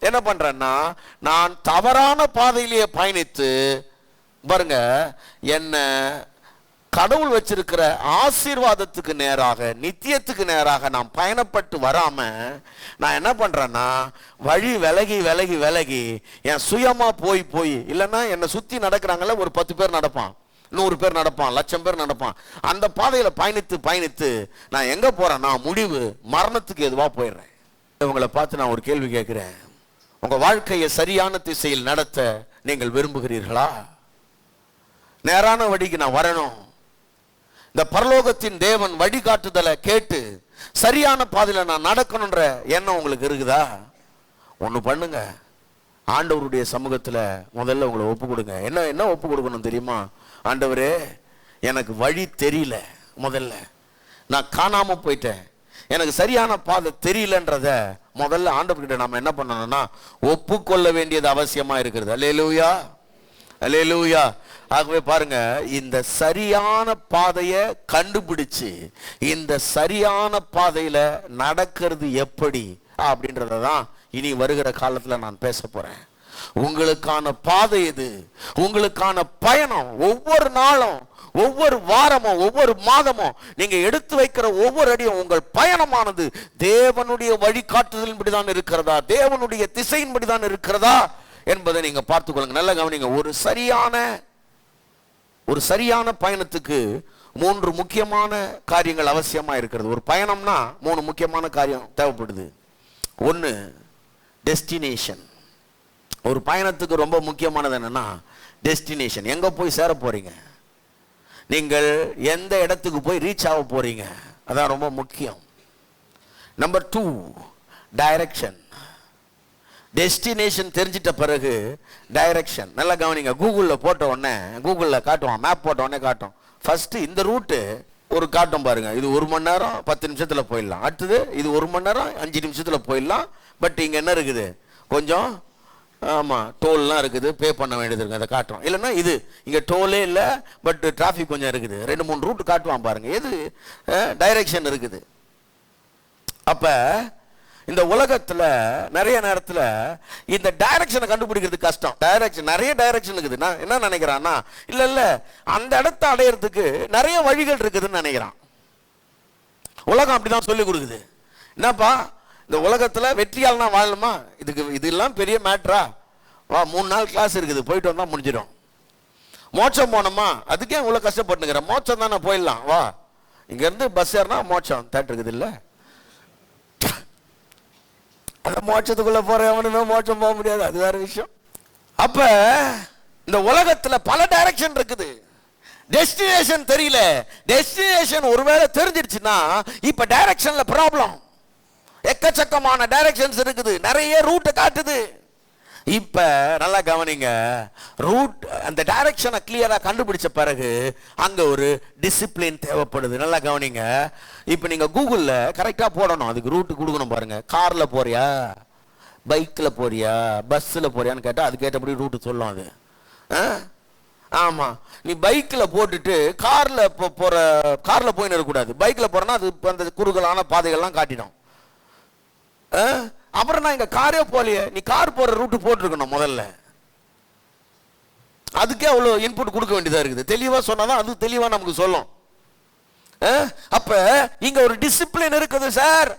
என்ன பண்றேன்னா நான் தவறான பாதையிலேயே பயணித்து பாருங்க என்ன கடவுள் வச்சிருக்கிற ஆசீர்வாதத்துக்கு நேராக, நித்தியத்துக்கு நேராக நாம் பயணப்பட்டு வராம நான் என்ன பண்றேன்னா வழி விலகி விலகி விலகி என் சுயமா போய் போய், இல்லைன்னா என்னை சுத்தி நடக்கிறாங்கல்ல, ஒரு 10 பேர் நடப்பான், 100 பேர் நடப்பான், 1,00,000 பேர் நடப்பான், அந்த பாதையில பயணித்து பயணித்து நான் எங்க போறேன்னா முடிவு மரணத்துக்கு எதுவா போயிடுறேன். உங்களை பார்த்து நான் ஒரு கேள்வி கேட்கிறேன். உங்க வாழ்க்கையை சரியான திசையில் நடத்த நீங்கள் விரும்புகிறீர்களா? நேரான வழிக்கு நான் வரணும், இந்த பரலோகத்தின் தேவன் வழிகாட்டுதலை கேட்டு சரியான பாதையில நான் நடக்கணும்ன்ற எண்ணம் உங்களுக்கு இருக்குதா? ஒண்ணு பண்ணுங்க, ஆண்டவருடைய சமூகத்துல முதல்ல உங்களை ஒப்பு கொடுங்க. என்ன ஒப்பு கொடுக்கணும் தெரியுமா? ஆண்டவரே, எனக்கு வழி தெரியல, முதல்ல நான் காணாம போயிட்டேன், எனக்கு சரியான பாதை தெரியலன்றத முதல்ல ஆண்டவர்கிட்ட நாம என்ன பண்ணணும்னா ஒப்புக்கொள்ள வேண்டியது அவசியமா இருக்கிறது. அல்லேலூயா, அல்லேலூயா. ஆகவே பாருங்க, இந்த சரியான பாதையை கண்டுபிடிச்சு இந்த சரியான பாதையில நடக்கிறது எப்படி அப்படின்றதான் இனி வருகிற காலத்துல நான் பேச போறேன். உங்களுக்கான பாதை இது, உங்களுக்கான பயணம். ஒவ்வொரு நாளும், ஒவ்வொரு வாரமும், ஒவ்வொரு மாதமும் நீங்க எடுத்து வைக்கிற ஒவ்வொரு அடியும் உங்கள் பயணமானது தேவனுடைய வழிகாட்டுதலின்படிதான் இருக்கிறதா, தேவனுடைய திசையின்படிதான் இருக்கிறதா என்பதை நீங்க பார்த்துக் கொள்ளுங்க. நல்ல கவனிங்க. ஒரு சரியான பயணத்துக்கு 3 முக்கியமான காரியங்கள் அவசியமா இருக்கிறது. ஒரு பயணம்னா 3 முக்கியமான காரியம் தேவைப்படுது. 1, டெஸ்டினேஷன். ஒரு பயணத்துக்கு ரொம்ப முக்கியமானது என்னன்னா டெஸ்டினேஷன். எங்க போய் சேர போறீங்க, நீங்கள் எந்த இடத்துக்கு போய் ரீச் ஆக போறீங்க, அதான் ரொம்ப முக்கியம். Number 2, direction. டெஸ்டினேஷன் தெரிஞ்சிட்ட பிறகு டைரக்ஷன். நல்லா கவனிங்க. கூகுளில் போட்ட உடனே, கூகுளில் காட்டுவான், மேப் போட்ட உடனே காட்டும். ஃபர்ஸ்ட் இந்த ரூட்டு ஒரு காட்டும் பாருங்க, இது 1 மணி நேரம் 10 நிமிஷத்துல போயிடலாம். அடுத்தது இது 1 மணி நேரம் 5 நிமிஷத்துல போயிடலாம். பட் இங்க என்ன இருக்குது, கொஞ்சம் ஆமா டோல்லாம் இருக்குது, பே பண்ண வேண்டியது இருக்கு, அதை காட்டுறோம். இல்லைன்னா இது இங்க டோலே இல்லை, பட் டிராஃபிக் கொஞ்சம் இருக்குது. 2-3 ரூட் காட்டுவான் பாருங்க, எது டைரக்ஷன் இருக்குது. அப்ப இந்த உலகத்துல நிறைய நேரத்துல இந்த டைரக்ஷனை கண்டுபிடிக்கிறது கஷ்டம். டைரக்ஷன், நிறைய டைரக்ஷன் இருக்குது. நான் என்ன நினைக்கிறான்னா, இல்ல அந்த இடத்தை அடையிறதுக்கு நிறைய வழிகள் இருக்குதுன்னு நினைக்கிறான். உலகம் அப்படிதான் சொல்லி கொடுக்குது. என்னப்பா, இந்த உலகத்துல வெற்றியாளனா வாழணுமா, இதெல்லாம் பெரிய மேட்ரா, வா 3 நாள் கிளாஸ் இருக்குது, போயிட்டு வந்தா முடிஞ்சிடும். மோட்சம் போனோமா, அதுக்கே இவ்வளவு கஷ்டப்பட்டுங்கிற, மோட்சம் தானே போயிடலாம், வா இங்க இருந்து பஸ் ஏறினா மோட்சம் தேட்டர் இருக்குது. இல்ல அந்த மோட்சத்துக்குள்ள போறவனுமே மோட்சம் போக முடியாது, அது வேற விஷயம். அப்ப இந்த உலகத்துல பல டைரக்ஷன் இருக்குது. டெஸ்டினேஷன் தெரியல. டெஸ்டினேஷன் ஒருவேளை தெரிஞ்சிடுச்சுன்னா இப்ப டைரக்ஷன்ல ப்ராப்ளம். எக்கச்சக்கமான டைரக்ஷன்ஸ் இருக்குது, நிறைய ரூட் காட்டுது. இப்ப நல்லா கவனிங்க. ரூட், அந்த டைரக்ஷனை கிளியரா கண்டுபிடிச்ச பிறகு அங்க ஒரு டிசிப்ளின் தேவைப்படுது. நல்லா கவனிங்க. இப்ப நீங்க கூகுள்ல கரெக்டா போடணும், அதுக்கு ரூட் கொடுக்கணும் பாருங்க. கார்ல போறியா, பைக்ல போறியா, பஸ்ல போறியான்னு கேட்டா அதுக்கு ஏற்றபடி ரூட் சொல்லும் அது. ஆமா, நீ பைக்ல போட்டுட்டு கார்ல போயின்னு இருக்கக்கூடாது. பைக்ல போறனா அது அந்த குறுகலான பாதைகள்லாம் காட்டிடும். அப்புறம் நான் இங்க காரே போலையே, நீ கார் போற ரூட் போட்டிருக்கணும் முதல்ல. அதுக்கே அவ்வளவு இன்புட் கொடுக்க வேண்டியதா இருக்குது. தெளிவா சொன்னாதான் அது தெளிவா நமக்கு சொல்லும். அப்ப இங்க ஒரு டிசிப்ளின் இருக்குது சார்.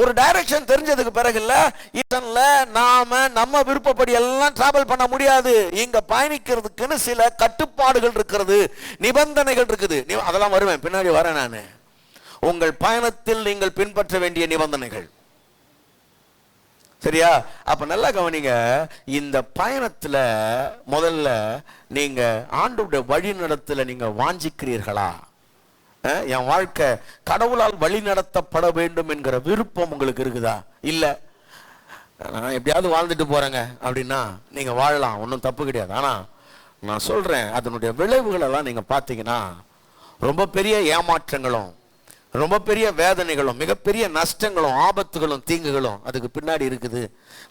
ஒரு டைரக்ஷன் தெரிஞ்சதுக்கு பிறகு இல்ல நாம நம்ம விருப்பப்படி எல்லாம் டிராவல் பண்ண முடியாது. இங்க பயணிக்கிறதுக்குன்னு சில கட்டுப்பாடுகள் இருக்கிறது, நிபந்தனைகள் இருக்குது. அதெல்லாம் வருவேன், பின்னாடி வரேன் நானு. உங்கள் பயணத்தில் நீங்கள் பின்பற்ற வேண்டிய நிபந்தனைகள், சரியா? அப்ப நல்லா கவனிங்க. இந்த பயணத்துல முதல்ல நீங்க ஆண்டவருடைய வழி நடத்தல நீங்க வாஞ்சிக்கிறீர்களா? என் வாழ்க்கை கடவுளால் வழி நடத்தப்பட வேண்டும் என்கிற விருப்பம் உங்களுக்கு இருக்குதா? இல்ல நான் எப்படியாவது வாழ்ந்துட்டு போறேங்க அப்படின்னா நீங்க வாழலாம், ஒன்றும் தப்பு கிடையாது. ஆனா நான் சொல்றேன், அதனுடைய விளைவுகள் எல்லாம் நீங்க பாத்தீங்கன்னா ரொம்ப பெரிய ஏமாற்றங்களும், ரொம்ப பெரிய வேதனைகளும், மிகப்பெரிய நஷ்டங்களும், ஆபத்துகளும், தீங்குகளும் அதுக்கு பின்னாடி இருக்குது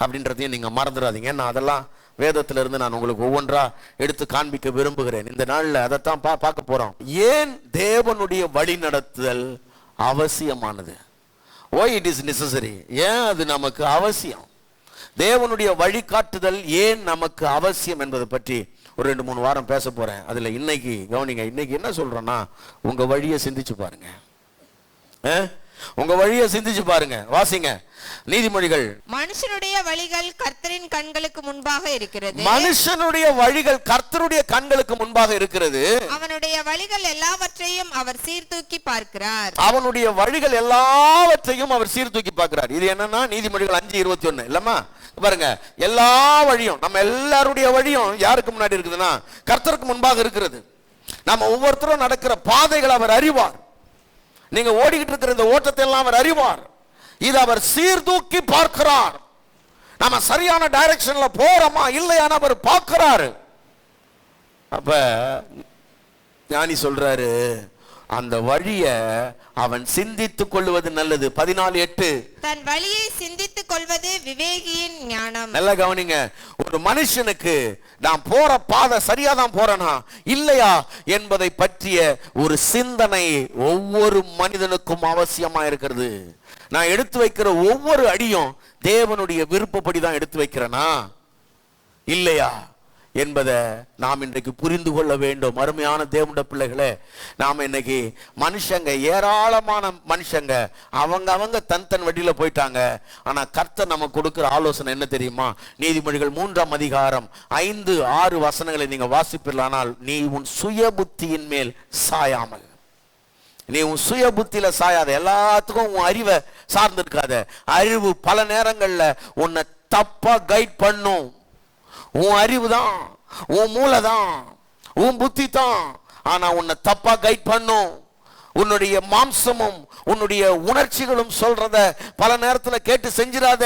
அப்படின்றதையும் நீங்க மறந்துடாதீங்க. ஏன்னா அதெல்லாம் வேதத்துல இருந்து நான் உங்களுக்கு ஒவ்வொன்றா எடுத்து காண்பிக்க விரும்புகிறேன். இந்த நாள்ல அதைத்தான் பார்க்க போறோம். ஏன் தேவனுடைய வழி நடத்துதல் அவசியமானது? why it is necessary? ஏன் அது நமக்கு அவசியம்? தேவனுடைய வழிகாட்டுதல் ஏன் நமக்கு அவசியம் என்பதை பற்றி ஒரு 2-3 வாரம் பேச போறேன். அதுல இன்னைக்கு கவனிங்க, இன்னைக்கு என்ன சொல்றேன்னா, உங்க வழியை சிந்திச்சு பாருங்க. உங்க வழியை சிந்திச்சு பாருங்க. வாசிங்க நீதிமொழிகள். மனுஷனுடைய வழிகள் கர்த்தரின் கண்களுக்கு முன்பாக இருக்கிறது. மனுஷனுடைய வழிகள் கர்த்தருடைய கண்களுக்கு முன்பாக இருக்கிறது. அவனுடைய வழிகள் எல்லாவற்றையும் அவர் சீர்தூக்கி பார்க்கிறார். அவனுடைய வழிகள் எல்லாவற்றையும் அவர் சீர்தூக்கி பார்க்கிறார். இது என்னன்னா நீதிமொழிகள் 5:21 இல்லம்மா? பாருங்க, எல்லா வழியும், நம்ம எல்லாருடைய வழியும் யாருக்கு முன்னாடி இருக்குதுன்னா கர்த்தருக்கு முன்பாக இருக்கிறது. நம்ம ஒவ்வொருத்தரும் நடக்கிற பாதைகள் அவர் அறிவார். நீங்க ஓடிக்கிட்டு இருக்கிற இந்த ஓட்டத்தை எல்லாம் அவர் அறிவார். இது அவர் சீர்தூக்கி பார்க்கிறார். நம்ம சரியான டைரக்ஷன்ல போறோமா இல்லையான்னு அவர் பார்க்கிறாரு. அப்ப ஞானி சொல்றாரு, அந்த வழிய அவன் சிந்தித்துக் கொள்வது நல்லது. 14:8 தன் வழியை சிந்தித்துக் கொள்வது விவேகியின் ஞானம். நல்லா கவனிங்க, ஒரு மனுஷனுக்கு நான் போற பாதை சரியா தான் போறேனா இல்லையா என்பதை பற்றிய ஒரு சிந்தனை ஒவ்வொரு மனிதனுக்கும் அவசியமா இருக்கிறது. நான் எடுத்து வைக்கிற ஒவ்வொரு அடியும் தேவனுடைய விருப்பப்படி தான் எடுத்து வைக்கிறேனா இல்லையா என்பதை நாம் இன்றைக்கு புரிந்து கொள்ள வேண்டும். அருமையான தேவனுடைய பிள்ளைகளே, நாம் இன்னைக்கு மனுஷங்க, ஏராளமான மனுஷங்க அவங்க தன் வழியில போயிட்டாங்க. ஆனா கர்த்தர் நமக்கு கொடுக்கிற ஆலோசனை என்ன தெரியுமா? நீதிமொழிகள் 3ஆம் அதிகாரம் 5-6 வசனங்களை நீங்க வாசிப்பீர்களானால், நீ உன் சுய புத்தியின் மேல் சாயாமல், நீ உன் சுய புத்தியில சாயாத, எல்லாத்துக்கும் உன் அறிவை சார்ந்து இருக்காத. அறிவு பல நேரங்கள்ல உன்னை தப்பா கைட் பண்ணும். உன் அறிவு தான், உன் மூளை தான், உன் புத்தி தான், ஆனா உன்னை தப்பா கைட் பண்ணும். உன்னுடைய மாம்சமும் உன்னுடைய உணர்ச்சிகளும் சொல்றத பல நேரத்துல கேட்டு செஞ்சிடாத.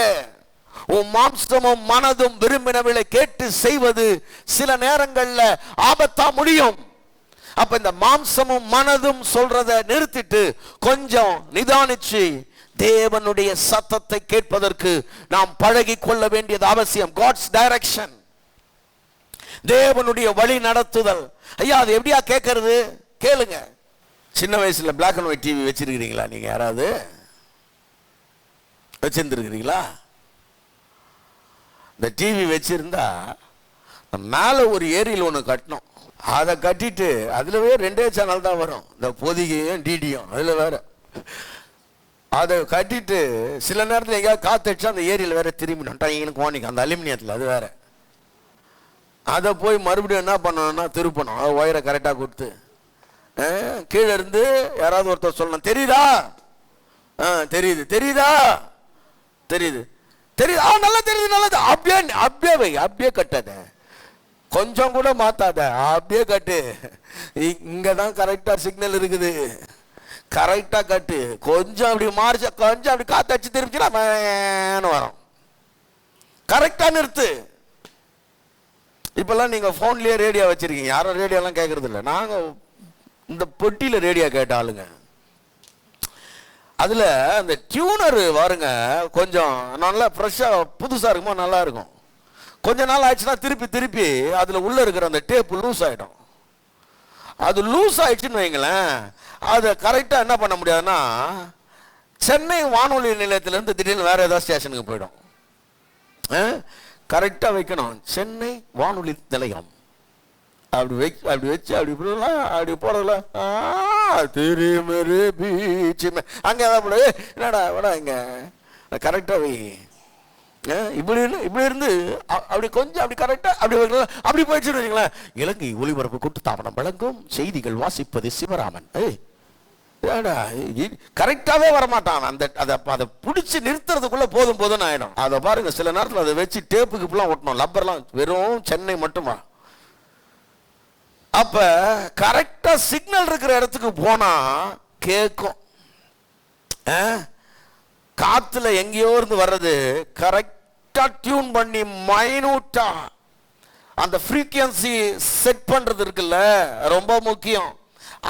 உன் மாம்சமும் மனதும் விரும்பினவளை கேட்டு செய்வது சில நேரங்கள்ல ஆபத்தா முடியும். அப்ப இந்த மாம்சமும் மனதும் சொல்றத நிறுத்திட்டு கொஞ்சம் நிதானிச்சு தேவனுடைய சத்தத்தை கேட்பதற்கு நாம் பழகி கொள்ள வேண்டியது அவசியம். காட்ஸ் டைரக்ஷன், தேவனுடைய வழி நடத்துதல். ஐயா, அது எப்படியா கேட்கறது? கேளுங்க. சின்ன வயசுல பிளாக் அண்ட் ஒயிட் டிவி வச்சிருக்கிறீங்களா? நீங்க யாராவது வச்சிருந்துருக்கிறீங்களா? இந்த டிவி வச்சிருந்தா மேல ஒரு ஏரியில் ஒன்று கட்டணும். அதை கட்டிட்டு அதுலவே 2 சேனல் தான் வரும், இந்த பொதிகையும் டிடியும். அதுல வேற அதை கட்டிட்டு சில நேரத்தில் எங்கேயாவது காத்தடிச்சா அந்த ஏரியில் வேற திரும்பினோம் கோணிக்கு, அந்த அலுமினியத்தில். அது வேற. அதை போய் மறுபடியும் என்ன பண்ணணும்னா திருப்பணும். அதை ஒயரை கரெக்டாக கொடுத்து கீழே இருந்து யாராவது ஒருத்தர் சொல்லணும், தெரியுதா? தெரியுது, தெரியுதா? தெரியுது, தெரியுது, நல்லா தெரியுது, நல்லது. அப்படியே கட்டாத, கொஞ்சம் கூட மாத்தாத, அப்படியே கட்டு. இங்கதான் கரெக்டா சிக்னல் இருக்குது, கரெக்டா கட்டு. கொஞ்சம் அப்படி மாறிச்சா, கொஞ்சம் அப்படி காத்தடிச்சு திருப்பிச்சுனா வரும். கரெக்டா நிறுத்து. இப்பெல்லாம் நீங்க போன்லயே ரேடியோ வச்சிருக்கீங்க, யாரும் ரேடியோலாம் கேட்கறது இல்லை. நாங்க இந்த பொட்டியில ரேடியோ கேட்டாளுங்க. அதுல அந்த டியூனர் வாருங்க, கொஞ்சம் நல்லா ஃப்ரெஷ்ஷா புதுசா இருக்குமோ நல்லா இருக்கும். கொஞ்ச நாள் ஆயிடுச்சுன்னா திருப்பி அதுல உள்ள இருக்கிற அந்த டேப் லூஸ் ஆயிடும். அது லூஸ் ஆயிடுச்சுன்னு வைங்களேன், அதை கரெக்டா என்ன பண்ண முடியாதுன்னா சென்னை வானொலி நிலையத்திலிருந்து திடீர்னு வேற ஏதாவது ஸ்டேஷனுக்கு போயிடும். கரெக்டா வைக்கணும், சென்னை வானொலி நிலையம். அப்படி வச்சு அப்படி போறதுல அங்க என்னடா இங்க கரெக்டா வை. இப்படி இருந்து அப்படி கொஞ்சம் அப்படி கரெக்டா அப்படி போயிடுச்சு. இலங்கை ஒலிபரப்பு கூட்டு தாபனம் வழங்கும் செய்திகள், வாசிப்பது சிவராமன். கரெக்டாவே வரமாட்டான். அதை பிடிச்சி நிறுத்துறதுக்குள்ள போதும் ஆயிடும். அதை பாருங்க, சில நேரத்தில் அதை வச்சு டேப்புக்கு ஒட்டணும், லப்பர்லாம் வெறும் சென்னை மட்டுமா. அப்ப கரெக்டா சிக்னல் இருக்கிற இடத்துக்கு போனா கேட்கும். காத்துல எங்கேயோ இருந்து வர்றது கரெக்டா டியூன் பண்ணி மைனூட்டா அந்த ஃப்ரீக்வன்சி செட் பண்றது இருக்குல்ல, ரொம்ப முக்கியம்.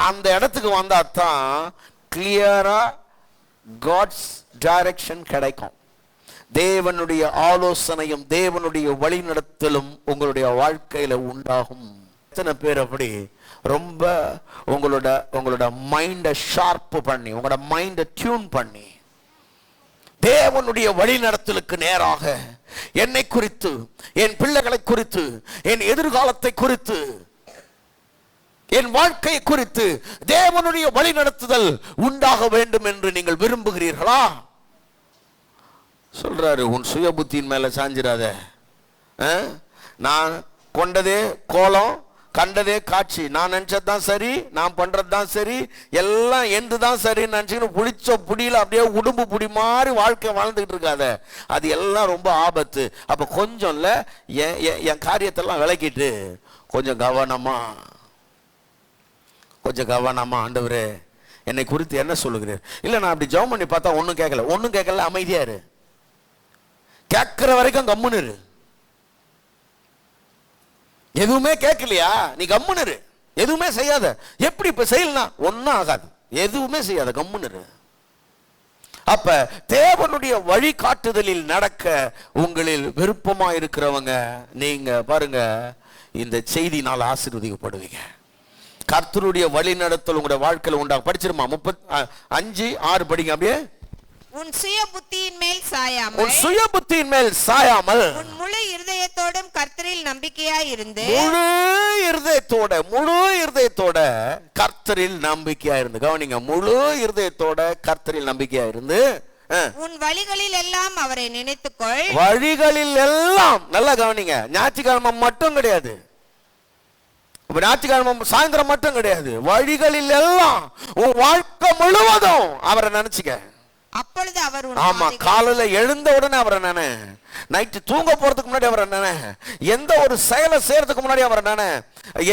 அந்த இடத்துக்கு வந்தா தான் கிளியரா காட்ஸ் டைரக்ஷன் கிடைக்கும். தேவனுடைய ஆலோசனையும் தேவனுடைய வழிநடத்தலும் உங்களுடைய வாழ்க்கையில உண்டாகும். எத்தனை பேர் அப்படி ரொம்ப உங்களோட மைண்டை ஷார்ப் பண்ணி, உங்களோட மைண்டை டியூன் பண்ணி தேவனுடைய வழி நடத்தலுக்கு நேராக என்னை குறித்து, என் பிள்ளைகளை குறித்து, என் எதிர்காலத்தை குறித்து, என் வாழ்க்கை குறித்து தேவனுடைய வழி நடத்துதல் உண்டாக வேண்டும் என்று நீங்கள் விரும்புகிறீர்களா? சொல்றாரு, உன் சுய புத்தியின் மேல சாஞ்சிராத. நான் கொண்டதே கோலம், கண்டதே காட்சி, நான் நினைச்சதுதான் சரி, நான் பண்றதுதான் சரி, எல்லாம் எந்துதான் சரின்னு நினைச்சுக்கணும் புடிச்ச புடியில அப்படியே உடும்பு புடி மாதிரி வாழ்க்கை வாழ்ந்துகிட்டு இருக்காத. அது எல்லாம் ரொம்ப ஆபத்து. அப்ப கொஞ்சம் இல்ல, என் காரியத்தெல்லாம் விளக்கிட்டு கொஞ்சம் கவனமா ஆண்டவரே என்னை குறித்து என்ன சொல்லுகிறேன். இல்ல நான் அப்படி ஜெபம் பண்ணி பார்த்தா ஒன்னும் கேட்கல, அமைதியா இரு. கேட்கிற வரைக்கும் கம்முன்னு இரு. எதுவுமே கேட்கலையா, நீ கம்முன்னு இரு, எதுவுமே செய்யாத. எப்படி இப்ப செய்யலாம், ஒன்னும் ஆகாது, எதுவுமே செய்யாத, கம்முன்னு இரு. அப்ப தேவனுடைய வழிகாட்டுதலில் நடக்க உங்களில் விருப்பமா இருக்கிறவங்க நீங்க பாருங்க, இந்த செய்தினால் ஆசீர்வதிக்கப்படுவீங்க. கர்த்தருடைய வழி நடத்தல் உங்களுடைய வாழ்க்கையில உண்டாக. படிச்சிருமா 35:6 படிங்க அப்படியே. உன் சுய புத்தியின் மேல் சாயாமல், உன் சுய புத்தியின் மேல் சாயாமல், உன் முழு இருதயத்தோடும் கர்த்தரில் நம்பிக்கையாய் இருந்து, முழு இருதயத்தோட கர்த்தரில் நம்பிக்கையா இருந்து. கவனிங்க, முழு இருதயத்தோட கர்த்தரில் நம்பிக்கையா இருந்து உன் வழிகளில் எல்லாம் அவரை நினைத்துக்கொள். வழிகளில் எல்லாம், நல்லா கவனிங்க, ஞாயிற்றுக்கிழமை மட்டும் கிடையாது, ஞாயிற்றுக்கிழமை சாயந்தரம் மட்டும் கிடையாது, வழிகளில் எல்லாம் உன் வாழ்க்கை முழுவதும் அவரை நினைச்சுக்க. அப்பொழுது அவர், ஆமா, காலையில எழுந்த உடனே அவரை நினை, நைட்டு தூங்க போறதுக்கு முன்னாடி அவரை நினை, எந்த ஒரு செயலை செய்யறதுக்கு முன்னாடி அவரை நினை,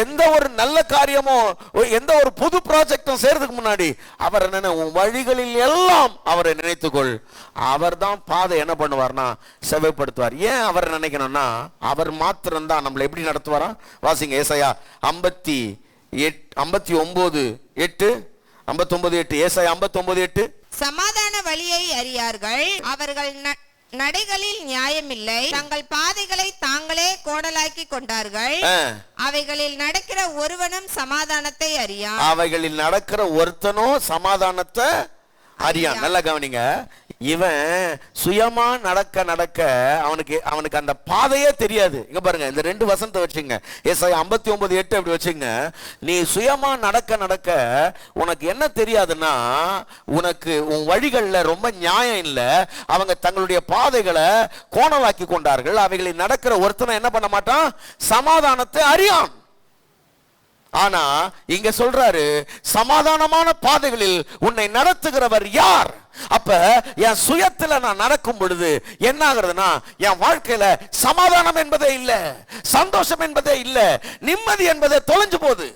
எந்த ஒரு நல்ல காரியமோ எந்த ஒரு புது ப்ராஜெக்டும் செய்யறதுக்கு முன்னாடி அவரை நினை. உன் வழிகளில் எல்லாம் அவரை நினைத்துக்கொள். அவர் தான் பாதை என்ன பண்ணுவார்னா செவைப்படுத்துவார். ஏன் அவரை நினைக்கணும்னா அவர் மாத்திரம்தான் நம்மளை எப்படி நடத்துவாரா? வாசிங்க, ஏசாயா 59:8. ஏசாயா 59:8. சமாதான வழியை அறியார்கள், அவர்கள் நடைகளில் நியாயமில்லை, தங்கள் பாதைகளை தாங்களே கோடலாக்கி கொண்டார்கள், அவைகளில் நடக்கிற ஒருவனும் சமாதானத்தை அறியான். அவைகளில் நடக்கிற ஒருத்தனும் சமாதானத்தை அறியான். நல்லா கவனிங்க, இவன் சுயமா நடக்க அவனுக்கு அந்த பாதையே தெரியாது. இங்க பாருங்க, இந்த 2 வசனத்தை வச்சுங்க, ஏசாயா 59:8 அப்படி வச்சுங்க. நீ சுயமா நடக்க உனக்கு என்ன தெரியாதுன்னா, உனக்கு உன் வழிகள்ல ரொம்ப நியாயம் இல்ல, அவங்க தங்களுடைய பாதைகளை கோணலாக்கி கொண்டார்கள், அவைகளில் நடக்கிற ஒருத்தனை என்ன பண்ண மாட்டான், சமாதானத்தை அறியான். ஆனா இங்க சொல்றாரு, சமாதானமான பாதைகளில் உன்னை நடத்துகிறவர் யார்? அப்ப என் சுயத்துல நான் நடக்கும் பொழுது என்ன ஆகுறதுன்னா, என் வாழ்க்கையில சமாதானம் என்பதே இல்ல, சந்தோஷம் என்பதே இல்ல, நிம்மதி என்பதே தொலைஞ்சு போகுது.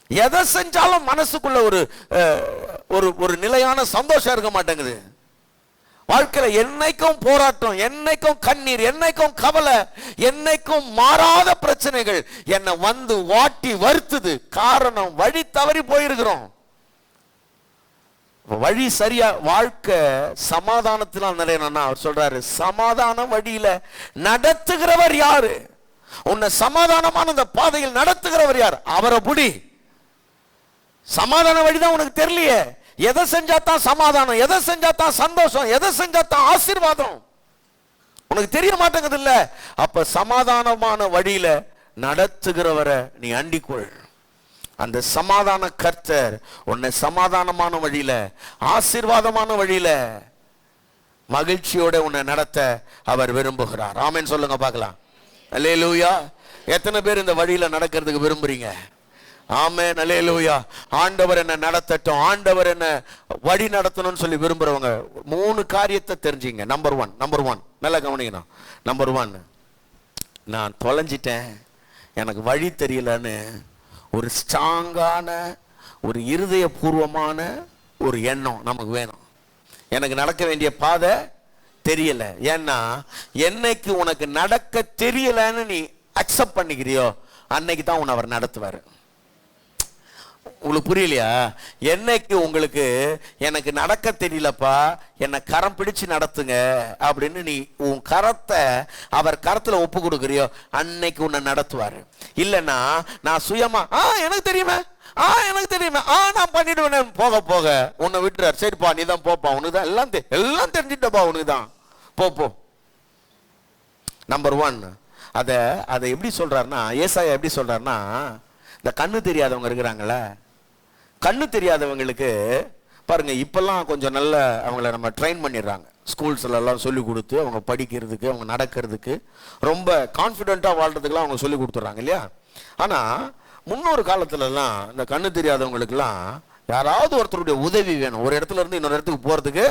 எதை செஞ்சாலும் மனசுக்குள்ள ஒரு நிலையான சந்தோஷம் இருக்க மாட்டேங்குது. வாழ்க்கையில என்னைக்கும் போராட்டம், என்னைக்கும் கண்ணீர், என்னைக்கும் கவலை, என்னைக்கும் மாறாத பிரச்சனைகள் என்னை வந்து வாட்டி வருத்துது. காரணம், வழி தவறி போயிருக்கிறோம். வழி சரியா, வாழ்க்கை சமாதானத்தினால் நிறையணும்னா அவர் சொல்றாரு, சமாதான வழியில நடத்துகிறவர் யாரு? உன்னை சமாதானமான இந்த பாதையில் நடத்துகிறவர் யார்? அவரை புடி. சமாதான வழிதான் உனக்கு தெரியலையே, எதை செஞ்சா தான் சமாதானம், எதை செஞ்சா தான் சந்தோஷம், எதை செஞ்சா தான் ஆசீர்வாதம் உனக்கு தெரிய மாட்டேங்குது இல்ல. அப்ப சமாதானமான வழியில நடத்துகிறவரை நீ அண்டிக்கொள். அந்த சமாதான கர்த்தர் உன்னை சமாதானமான வழியில, ஆசீர்வாதமான வழியில, மகிழ்ச்சியோட உன்னை நடத்த அவர் விரும்புகிறார். ஆமென் சொல்லுங்க பார்க்கலாம். அல்லேலூயா. எத்தனை பேர் இந்த வழியில நடக்கிறதுக்கு விரும்புறீங்க? ஆமென், அல்லேலூயா. ஆண்டவர் என்ன நடத்தட்டும், ஆண்டவர் என்ன வழி நடத்தணும்னு சொல்லி விரும்புறவங்க 3 காரியத்தை தெரிஞ்சுங்க. நம்பர் ஒன், நல்லா கவனிக்கணும். நம்பர் 1, நான் தொலைஞ்சிட்டேன், எனக்கு வழி தெரியலன்னு ஒரு ஸ்ட்ராங்கான, ஒரு இருதயபூர்வமான ஒரு எண்ணம் நமக்கு வேணும். எனக்கு நடக்க வேண்டிய பாதை தெரியல. ஏன்னா என்னைக்கு உனக்கு நடக்க தெரியலன்னு நீ அக்செப்ட் பண்ணிக்கிறியோ அன்னைக்கு தான் உன்னை அவர் நடத்துவார். உங்களுக்கு புரியலையா? என்னைக்கு உங்களுக்கு எனக்கு நடக்க தெரியலப்பா, என்னை கரம் பிடிச்சு நடத்துங்க அப்படின்னு நீ உன் கரத்தை அவர் கரத்துல ஒப்பு கொடுக்குறியோ அன்னைக்கு உன்னை நடத்துவாரு. இல்லைன்னா நான் சுயமா எனக்கு தெரியுமே, எனக்கு தெரியுமே, நான் பண்ணிடுவேன் போக போக உன்னை விட்டுறாரு. சரிப்பா நீ தான் போப்பா, உனக்கு தான் எல்லாம் தெரிஞ்சுட்டப்பா, உனக்கு தான் போ. நம்பர் 1 அதை எப்படி சொல்றாருன்னா, ஏசாயா எப்படி சொல்றாருன்னா, இந்த கண்ணு தெரியாதவங்க இருக்கிறாங்களே, கண்ணு தெரியாதவங்களுக்கு பாருங்க, இப்பெல்லாம் கொஞ்சம் நல்ல அவங்கள நம்ம ட்ரெயின் பண்ணிடுறாங்க. ஸ்கூல்ஸ்ல எல்லாம் சொல்லி கொடுத்து அவங்க படிக்கிறதுக்கு, அவங்க நடக்கிறதுக்கு, ரொம்ப கான்ஃபிடென்ட்டாக வாழ்றதுக்கெல்லாம் அவங்க சொல்லி கொடுத்துட்றாங்க இல்லையா? ஆனால் முன்னொரு காலத்துலலாம் இந்த கண்ணு தெரியாதவங்களுக்குலாம் யாராவது ஒருத்தருடைய உதவி வேணும். ஒரு இடத்துல இருந்து இன்னொரு இடத்துக்கு போகிறதுக்கு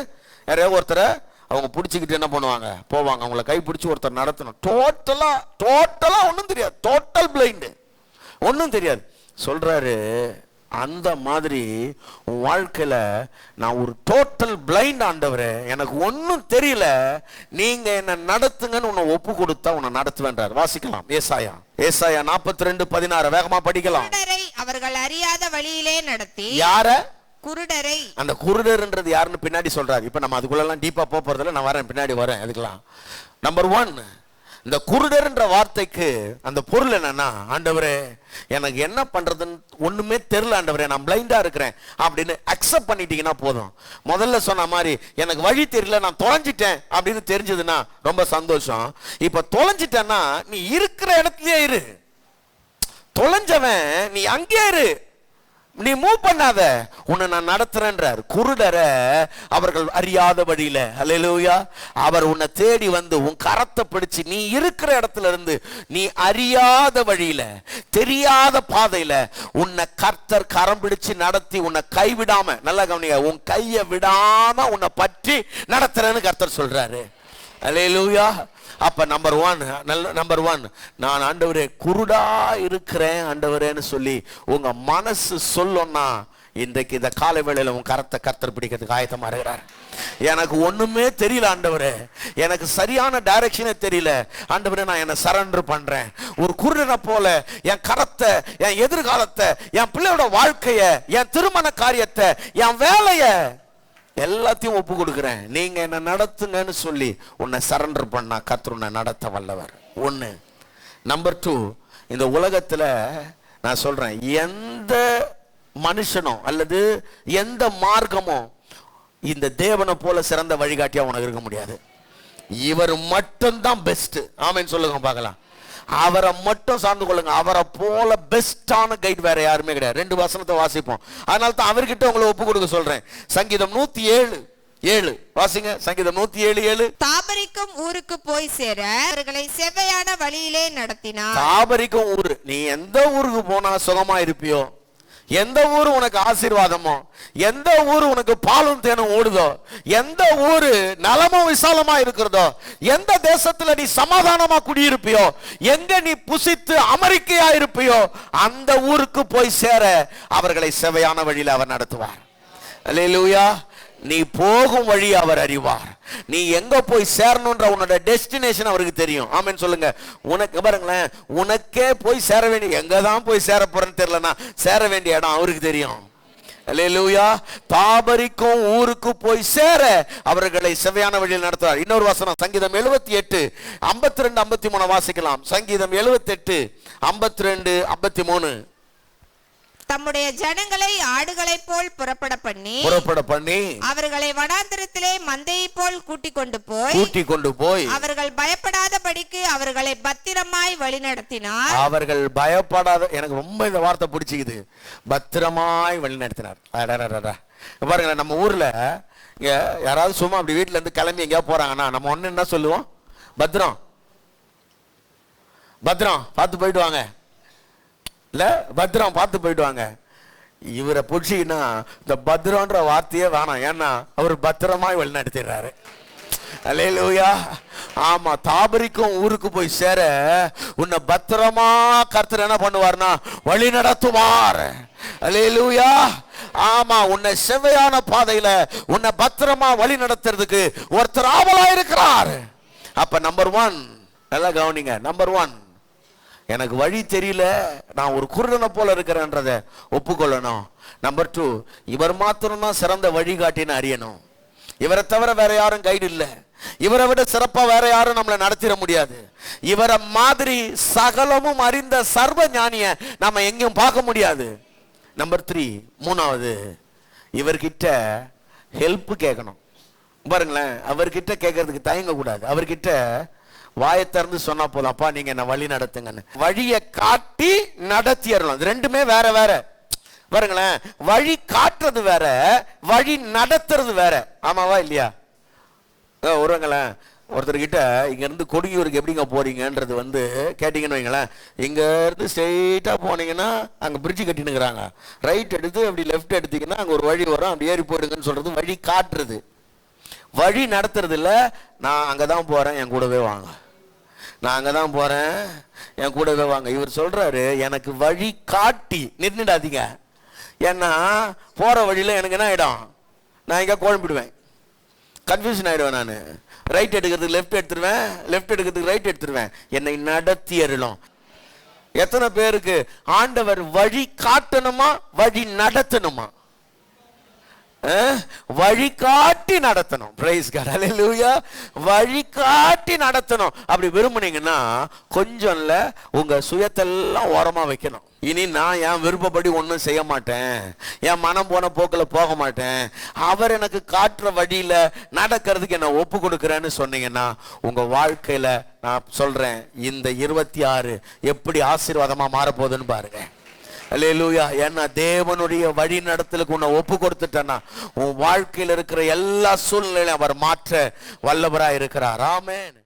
யாரையாவது ஒருத்தரை அவங்க பிடிச்சிக்கிட்டு என்ன பண்ணுவாங்க, போவாங்க. அவங்கள கை பிடிச்சி ஒருத்தர் நடத்தணும். டோட்டலாக ஒன்றும் தெரியாது, டோட்டல் பிளைண்டு, ஒன்றும் தெரியாது. சொல்றாரு, அந்த மாதிரி உன் வாழ்க்கையில நான் ஒரு டோட்டல் பிளைண்ட் ஆண்டவரே, எனக்கு ஒன்றும் தெரியல, நீங்க என்ன நடத்துங்கன்னு உன்னை ஒப்பு கொடுத்தா உன்னை நடத்துவேன்றார். வாசிக்கலாம் ஏசாயா 42:16 வேகமா படிக்கலாம். அவர்கள் அறியாத வழியிலே நடத்தி. யார? குருடரை. அந்த குருடர்ன்றது யாருன்னு பின்னாடி சொல்றாரு. இப்ப நம்ம அதுக்குள்ளெல்லாம் டீப்பா போறதில்ல, நான் வரேன், பின்னாடி வரேன். அதுக்கெல்லாம் நம்பர் 1, இந்த குருடர்ன்ற வார்த்தைக்கு அந்த பொருள் என்னன்னா, ஆண்டவரே எனக்கு என்ன பண்றதுன்னு ஒண்ணுமே தெரியல ஆண்டவரே, நான் பிளைண்டா இருக்கிறேன் அப்படின்னு அக்செப்ட் பண்ணிட்டீங்கன்னா போதும். முதல்ல சொன்ன மாதிரி எனக்கு வழி தெரியல, நான் தொலைஞ்சிட்டேன் அப்படின்னு தெரிஞ்சதுன்னா ரொம்ப சந்தோஷம். இப்ப தொலைஞ்சிட்டேன்னா நீ இருக்கிற இடத்துலயே இரு, தொலைஞ்சவன் நீ அங்கே இரு, நீ மூவ் பண்ணாத, உன்னை நான் நடத்துறேன்றார். குருடரை அவர்கள் அறியாத வழியில, அல்லேலூயா, அவர் உன்னை தேடி வந்து உன் கரத்தை பிடிச்சு நீ இருக்கிற இடத்துல இருந்து நீ அறியாத வழியில, தெரியாத பாதையில உன்னை கர்த்தர் கரம் பிடிச்சு நடத்தி உன்னை கைவிடாம, நல்லா கவனிங்க, உன் கையை விடாம உன்னை பற்றி நடத்துறேன்னு கர்த்தர் சொல்றாரு. அல்லேலூயா. அப்ப நம்பர் 1 நான் ஆண்டவரே குருடா இருக்கிறேன் ஆண்டவரேன்னு சொல்லி உங்க மனசு சொல்லணும்னா, இன்றைக்கு இந்த காலை வேளையில உன் கரத்தை கர்த்தர் பிடிக்கிறதுக்கு ஆயத்தமா இருக்கிறார். எனக்கு ஒண்ணுமே தெரியல ஆண்டவரே, எனக்கு சரியான டைரக்ஷனே தெரியல ஆண்டவரே, நான் என்ன சரண்டர் பண்றேன். ஒரு குருடனை போல என் கரத்தை, என் எதிர்காலத்தை, என் பிள்ளையோட வாழ்க்கைய, என் திருமண காரியத்தை, என் வேலைய எல்லாத்தையும் ஒப்பு கொடுக்கிறேன், நீங்க என்ன நடத்துங்கன்னு சொல்லி உன்னை சரண்டர் பண்ணா கர்த்தர் உன்னை நடத்த வல்லவர். 1. நம்பர் 2, இந்த உலகத்துல நான் சொல்றேன், எந்த மனுஷனோ அல்லது எந்த மார்க்கமோ இந்த தேவனை போல சிறந்த வழிகாட்டியா உனக்கு இருக்க முடியாது. இவர் மட்டும்தான் பெஸ்ட். ஆமென் சொல்லுங்க பார்க்கலாம். அவரை மட்டும் சார்ந்து கொள்ளுங்க. அவரை போல பெஸ்டான கைட் வேற யாருமே கிடையாது. 2 வசனத்தை வாசிப்போம். அதனால தான் அவர்கிட்ட உங்களை ஒப்பு கொடுக்க சொல்றேன். சங்கீதம் 107:7 வாசிங்க. சங்கீதம் 107:7. தாபரிக்கும் ஊருக்கு போய் சேர அவர்களை செவ்வையான வழியிலே நடத்தினார். தாபரிக்கும் ஊரு, நீ எந்த ஊருக்கு போனா சுகமா இருப்பியோ, எந்த ஊரு உனக்கு ஆசீர்வாதமோ, எந்த ஊரு உனக்கு பாலும் தேனும் ஓடுதோ, எந்த ஊரு நலமும் விசாலமா இருக்கிறதோ, எந்த தேசத்துல நீ சமாதானமா குடியிருப்பியோ, எங்க நீ புசித்து அமெரிக்கையா இருப்பியோ, அந்த ஊருக்கு போய் சேர அவர்களை செவையான வழியில அவர் நடத்துவார். அல்லேலூயா. நீ போகும் வழி அவர் அறிவார். நீ எங்க போய் சேரணும்ன்ற உன்னோட டெஸ்டினேஷன் அவருக்கு தெரியும். ஆமென் சொல்லுங்க. உனக்கு பாருங்களேன், உனக்கே போய் சேர வேண்டிய, எங்க தான் போய் சேர போறேன்னு தெரியலனா சேர வேண்டிய இடம் அவருக்கு தெரியும். அல்லேலூயா. தாபரிக்கும் ஊருக்கு போய் சேர அவர்களை செவையான வழியில் நடத்துவார். இன்னொரு வசனம் சங்கீதம் 78:52-53 வாசிக்கலாம். சங்கீதம் 78:52-53. தம்முடைய ஜனங்களை ஆடுகளை போல் புறப்பட பண்ணி அவர்களை வனாந்திரத்திலே மந்தையை போல் கூட்டிக் கொண்டு போய் அவர்கள் பயப்படாதபடிக்கு அவர்களை பத்திரமாய் வழி நடத்தினார். அவர்கள் பயப்படாத, எனக்கு ரொம்ப இந்த வார்த்தை பிடிச்சிக்குது, பத்திரமாய் வழி நடத்தினார். பாருங்க, நம்ம ஊர்ல யாராவது சும்மா அப்படி வீட்டுல இருந்து கிளம்பி எங்கேயா போறாங்கன்னா நம்ம ஒண்ணு என்ன சொல்லுவோம், பத்திரம் பத்திரம் பார்த்து போயிட்டு வாங்க, இல்ல பத்திரம் பார்த்து போயிட்டு வாங்க. இவரை பிடிச்சிக்கினா இந்த பத்திரம்ன்ற வார்த்தையே வேணாம், ஏன்னா அவர் பத்திரமாய் வழி நடத்திடுறாரு. அல்லேலூயா. ஆமா, தாபரிக்கும் ஊருக்கு போய் சேர உன்னை பத்திரமா கர்த்தர் என்ன பண்ணுவார்னா வழி நடத்துவார். அல்லேலூயா. ஆமா, உன்னை செவ்வையான பாதையில உன்னை பத்திரமா வழி நடத்துறதுக்கு ஒருத்தர் ஆவலா இருக்கிறார். அப்ப நம்பர் 1, நல்லா கவனிங்க, நம்பர் 1 எனக்கு வழி தெரியல, நான் ஒரு குருடனை போல இருக்கிறேன்றதை ஒப்புக்கொள்ளணும். நம்பர் 2, இவர் மாத்திரம்தான் சிறந்த வழிகாட்டின்னு அறியணும். இவரை தவிர வேற யாரும் கைடு இல்லை. இவரை விட சிறப்பா வேற யாரும் நம்மளை நடத்திட முடியாது. இவரை மாதிரி சகலமும் அறிந்த சர்வ ஞானிய நம்ம எங்கேயும் பார்க்க முடியாது. நம்பர் 3, மூணாவது, இவர்கிட்ட ஹெல்ப் கேட்கணும். பாருங்களேன், அவர்கிட்ட கேட்கறதுக்கு தயங்க கூடாது. அவர்கிட்ட வாயை திறந்து சொன்னா போதும், அப்பா நீங்க என்ன வழி நடத்துங்கன்னு. வழியை காட்டி நடத்திடலாம். இது ரெண்டுமே வேற வேற. பாருங்களேன், வழி காட்டுறது வேற, வழி நடத்துறது வேற. ஆமாவா இல்லையா? ஒருவங்களேன், ஒருத்தர்கிட்ட இங்க இருந்து கொடுங்கியூருக்கு எப்படிங்க போறீங்கன்றது கேட்டீங்கன்னு வைங்களேன். இங்க இருந்து ஸ்ட்ரெயிட்டா போனீங்கன்னா அங்க பிரிட்ஜ் கட்டினுங்கிறாங்க, ரைட் எடுத்து அப்படி லெஃப்ட் எடுத்தீங்கன்னா அங்க ஒரு வழி வரும், அப்படி ஏறி போயிடுங்கன்னு சொல்றது வழி காட்டுறது. வழி நடத்துறது இல்ல. நான் அங்கதான் போறேன், என் கூடவே வாங்க. நான் அங்கதான் போறேன், என் கூடவே வாங்க. இவர் சொல்றாரு, எனக்கு வழி காட்டி நின்றுடாதீங்க. ஏன்னா போற வழியில எனக்கு என்ன ஆயிடும், நான் எங்க குழம்பிடுவேன், கன்ஃபியூஷன் ஆயிடுவேன். நான் ரைட் எடுக்கிறதுக்கு லெஃப்ட் எடுத்துருவேன், லெஃப்ட் எடுக்கிறதுக்கு ரைட் எடுத்துருவேன். என்னை நடத்தி அருளும். எத்தனை பேருக்கு ஆண்டவர் வழி காட்டணுமா வழி நடத்தணுமா? வழிகாட்டி நடத்தணும். பிரைஸ் காட், ஹல்லேலூயா. வழிகாட்டி நடத்தணும். அப்படி விரும்புனீங்கன்னா கொஞ்சம் இல்ல, உங்க சுயத்தெல்லாம் ஓரமா வைக்கணும். இனி நான் என் விருப்பப்படி ஒன்றும் செய்ய மாட்டேன், என் மனம் போன போக்கில் போக மாட்டேன், அவர் எனக்கு காட்டுற வழியில நடக்கிறதுக்கு என்ன ஒப்பு கொடுக்குறேன்னு சொன்னீங்கன்னா உங்க வாழ்க்கையில நான் சொல்றேன், இந்த 26 எப்படி ஆசீர்வாதமா மாறப்போகுதுன்னு பாருங்க. அல்லேலூயா. ஏன்னா தேவனுடைய வழி நடத்தலுக்கு உன்னை ஒப்பு கொடுத்துட்டேன்னா உன் வாழ்க்கையில் இருக்கிற எல்லா சூழ்நிலையும் அவர் மாற்ற வல்லவராய் இருக்கிறார். ஆமென்.